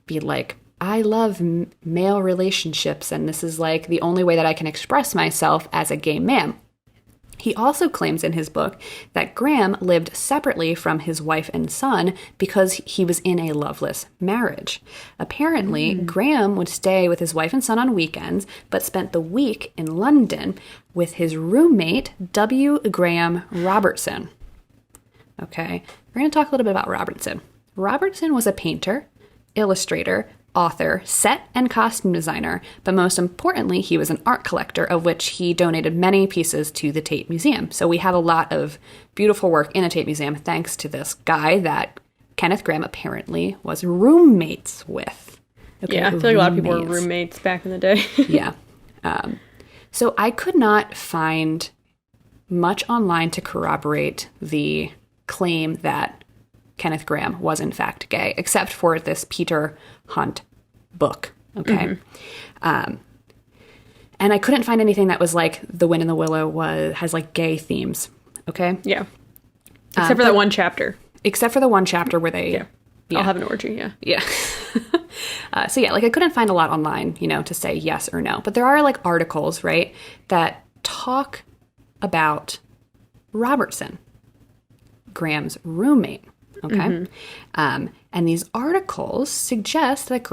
be like, I love male relationships. And this is like the only way that I can express myself as a gay man. He also claims in his book that Grahame lived separately from his wife and son because he was in a loveless marriage. Apparently, Grahame would stay with his wife and son on weekends, but spent the week in London with his roommate, W. Graham Robertson. Okay, we're going to talk a little bit about Robertson. Robertson was a painter, illustrator, author, set and costume designer, but most importantly, he was an art collector, of which he donated many pieces to the Tate Museum. So we have a lot of beautiful work in the Tate Museum thanks to this guy that Kenneth Grahame apparently was roommates with. Okay, yeah, I feel like a lot of people were roommates back in the day. Yeah. So I could not find much online to corroborate the claim that Kenneth Grahame was in fact gay, except for this Peter Hunt book. Okay. And I couldn't find anything that was like The Wind in the Willow has like gay themes. Okay. Yeah. Except for that one chapter. Except for the one chapter where they... Yeah. I'll have an orgy. Yeah. Yeah. So yeah, like I couldn't find a lot online, you know, to say yes or no. But there are like articles, right, that talk about Robertson, Graham's roommate. Okay. And these articles suggest that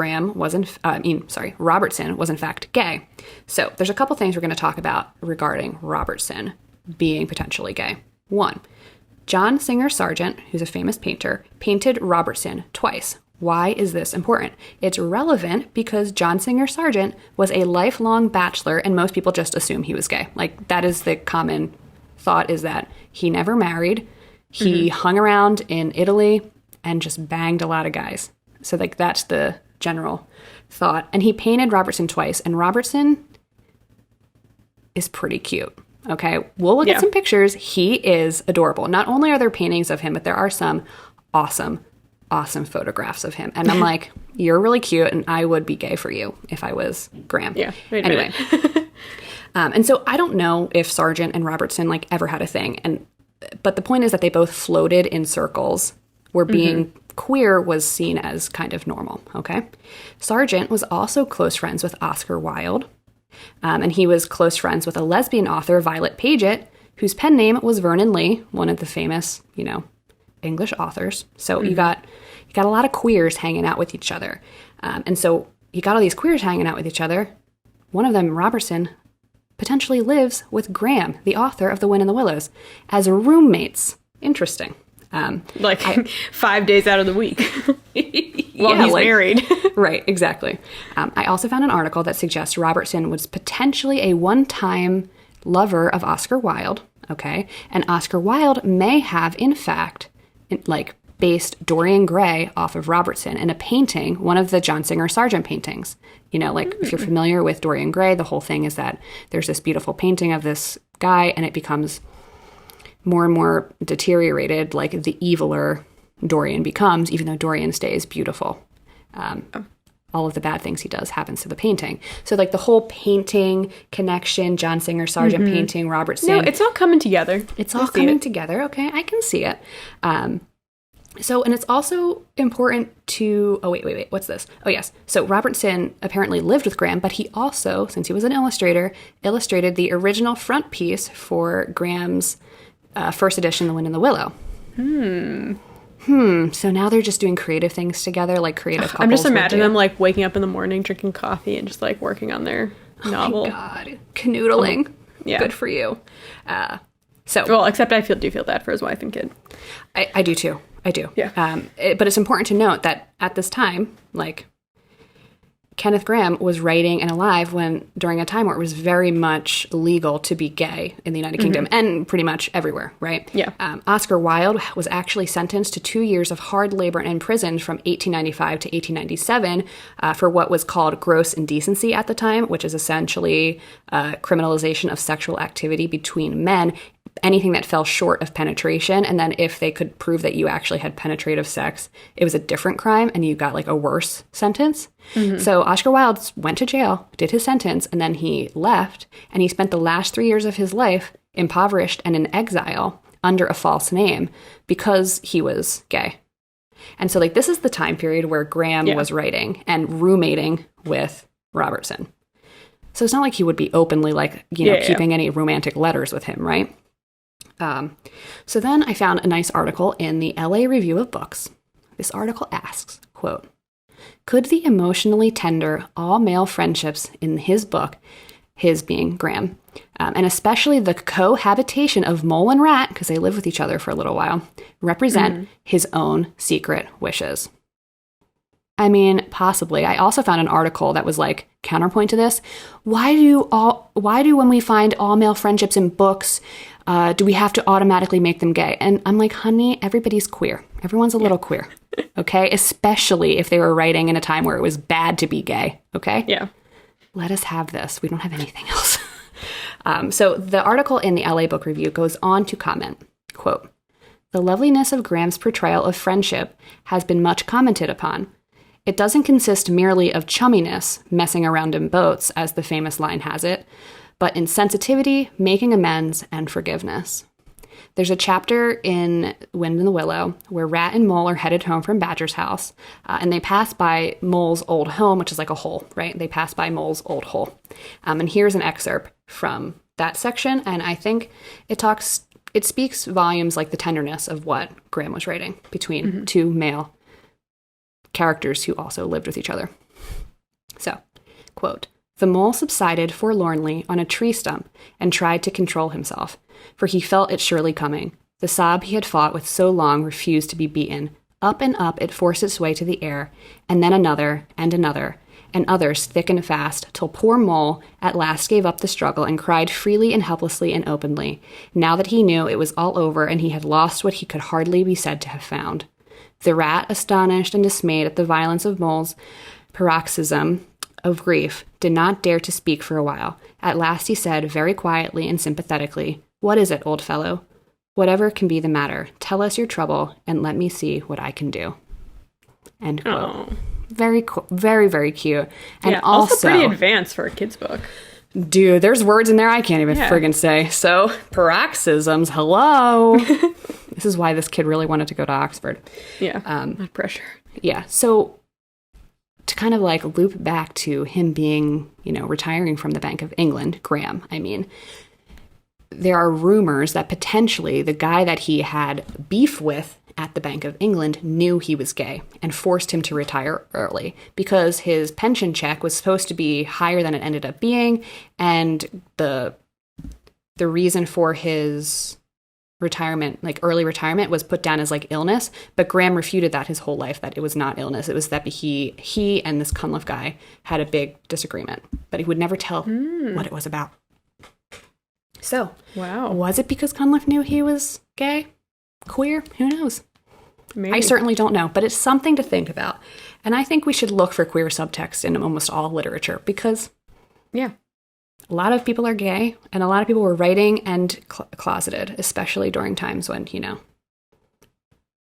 Robertson was in fact gay. So there's a couple things we're going to talk about regarding Robertson being potentially gay. One, John Singer Sargent, who's a famous painter, painted Robertson twice. Why is this important? It's relevant because John Singer Sargent was a lifelong bachelor, and most people just assume he was gay. Like, that is the common thought, is that he never married. He hung around in Italy and just banged a lot of guys. So, like, that's the general thought. And he painted Robertson twice, and Robertson is pretty cute. Okay, we'll look at some pictures. He is adorable. Not only are there paintings of him, but there are some awesome photographs of him. And I'm like, you're really cute, and I would be gay for you if I was Graham. Yeah. Anyway. And so I don't know if Sargent and Robertson like ever had a thing. But the point is that they both floated in circles where being queer was seen as kind of normal, okay? Sargent was also close friends with Oscar Wilde, and he was close friends with a lesbian author, Violet Paget, whose pen name was Vernon Lee, one of the famous, English authors. So you got a lot of queers hanging out with each other. And so you got all these queers hanging out with each other. One of them, Robertson, potentially lives with Graham, the author of The Wind in the Willows, as roommates. Interesting. 5 days out of the week while he's married. Right, exactly. I also found an article that suggests Robertson was potentially a one-time lover of Oscar Wilde, okay? And Oscar Wilde may have, in fact, based Dorian Gray off of Robertson in a painting, one of the John Singer Sargent paintings. If you're familiar with Dorian Gray, the whole thing is that there's this beautiful painting of this guy, and it becomes more and more deteriorated, like the eviler Dorian becomes, even though Dorian stays beautiful. All of the bad things he does happens to the painting. So, like, the whole painting connection, John Singer Sargent painting, Robertson. No, it's all coming together. It's all coming together. Okay, I can see it. And it's also important to... Oh, wait. What's this? Oh, yes. So Robertson apparently lived with Graham, but he also, since he was an illustrator, illustrated the original front piece for Graham's first edition, The Wind in the Willow. So now they're just doing creative things together, like creative couples. I'm just imagining them, like, waking up in the morning, drinking coffee, and just, like, working on their novel. Oh, my God. Canoodling. Yeah. Good for you. Except I do feel bad for his wife and kid. I do, too. I do. Yeah. But it's important to note that at this time, like, Kenneth Graham was writing and alive during a time where it was very much legal to be gay in the United Kingdom and pretty much everywhere, right? Yeah. Oscar Wilde was actually sentenced to 2 years of hard labor and imprisoned from 1895 to 1897 for what was called gross indecency at the time, which is essentially criminalization of sexual activity between men, anything that fell short of penetration. And then if they could prove that you actually had penetrative sex, it was a different crime and you got like a worse sentence. So Oscar Wilde went to jail, did his sentence, and then he left, and he spent the last 3 years of his life impoverished and in exile under a false name because he was gay. And so, like, this is the time period where Graham was writing and roommating with Robertson. So it's not like he would be openly, like, keeping any romantic letters with him, right? So then I found a nice article in the LA Review of Books. This article asks, quote, "Could the emotionally tender all-male friendships in his book," his being Graham, and especially the cohabitation of mole and rat, because they live with each other for a little while, represent his own secret wishes? I mean, possibly. I also found an article that was like, counterpoint to this, why do when we find all male friendships in books, do we have to automatically make them gay? And I'm like, honey, everybody's queer. Everyone's a little queer. Okay? Especially if they were writing in a time where it was bad to be gay. Okay? Yeah. Let us have this. We don't have anything else. So the article in the LA Book Review goes on to comment, quote, "The loveliness of Graham's portrayal of friendship has been much commented upon. It doesn't consist merely of chumminess, messing around in boats, as the famous line has it, but in sensitivity, making amends, and forgiveness. There's a chapter in Wind in the Willow where Rat and Mole are headed home from Badger's house, and they pass by Mole's old home, which is like a hole, right? They pass by Mole's old hole. And here's an excerpt from that section, and I think it talks it speaks volumes like the tenderness of what Graham was writing between two male characters who also lived with each other. So, quote, "The mole subsided forlornly on a tree stump and tried to control himself, for he felt it surely coming. The sob he had fought with so long refused to be beaten. Up and up it forced its way to the air, and then another, and others thick and fast, till poor Mole at last gave up the struggle and cried freely and helplessly and openly, now that he knew it was all over and he had lost what he could hardly be said to have found. The rat, astonished and dismayed at the violence of Mole's paroxysm of grief, did not dare to speak for a while. At last he said, very quietly and sympathetically, 'What is it, old fellow? Whatever can be the matter, tell us your trouble, and let me see what I can do.'" End quote. Oh. Very, very, very cute. And Yeah, also pretty advanced for a kid's book. dude, there's words in there I can't even friggin' say. So, paroxysms, hello. This is why this kid really wanted to go to Oxford. Yeah, not pressure. Yeah, so to kind of like loop back to him being, retiring from the Bank of England, Graham, I mean, there are rumors that potentially the guy that he had beef with at the Bank of England knew he was gay and forced him to retire early because his pension check was supposed to be higher than it ended up being, and the reason for his retirement, like early retirement, was put down as like illness, but Graham refuted that his whole life, that it was not illness. It was that he and this Cunliffe guy had a big disagreement, but he would never tell what it was about. So, wow. Was it because Cunliffe knew he was gay? Queer? Who knows? Maybe. I certainly don't know, but it's something to think about. And I think we should look for queer subtext in almost all literature because yeah, a lot of people are gay and a lot of people were writing and closeted, especially during times when,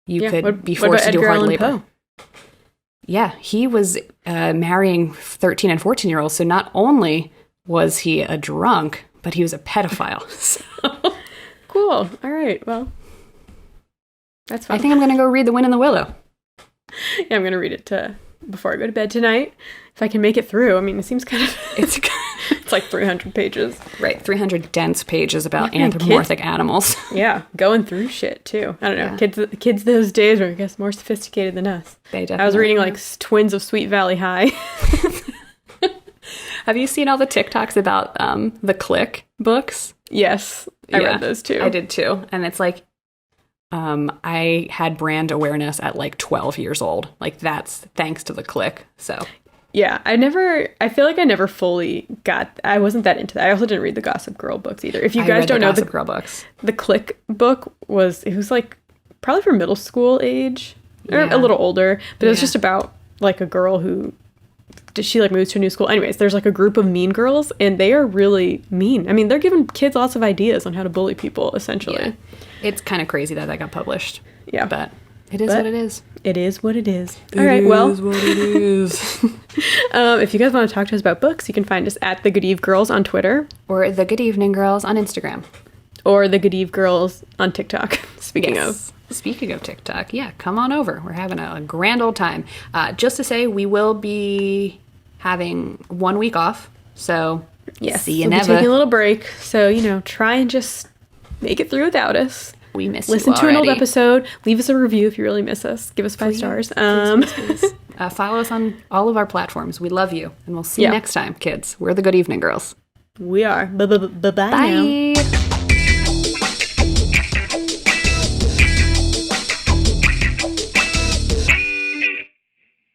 you could be forced to do hard labor. Yeah, he was marrying 13 and 14-year-olds, so not only was he a drunk, but he was a pedophile. So. Cool. All right. Well, that's fine. I think I'm going to go read The Wind in the Willow. Yeah, I'm going to read it before I go to bed tonight. If I can make it through. I mean, it seems kind of... It's like 300 pages. Right, 300 dense pages about anthropomorphic animals. Yeah, going through shit, too. I don't know. Yeah. Kids those days were, I guess, more sophisticated than us. They definitely I was reading, like, Twins of Sweet Valley High. Have you seen all the TikToks about the Click books? Yes, I read those too. I did too. And it's like, I had brand awareness at like 12 years old. Like that's thanks to the Click. So yeah, I feel like I never fully I wasn't that into that. I also didn't read the Gossip Girl books either. If you guys don't know, the Gossip Girl books, the Click book was like probably for middle school age or a little older, but it was just about like a girl who she like moves to a new school. Anyways, there's like a group of mean girls and they are really mean. I mean, they're giving kids lots of ideas on how to bully people, essentially. Yeah. It's kind of crazy that got published. Yeah. But it is what it is. It is what it is. All right, well. It is what it is. If you guys want to talk to us about books, you can find us at The Good Eve Girls on Twitter. Or The Good Evening Girls on Instagram. Or The Good Eve Girls on TikTok, speaking of. Speaking of TikTok, come on over. We're having a grand old time. Just to say, we will be having 1 week off. So, see you never. We'll be taking a little break. So, try and just make it through without us. We miss Listen you to already. An old episode. Leave us a review if you really miss us. Give us 5 stars. Please. Follow us on all of our platforms. We love you. And we'll see you next time, kids. We're the Good Evening Girls. We are. Bye-bye now. Bye.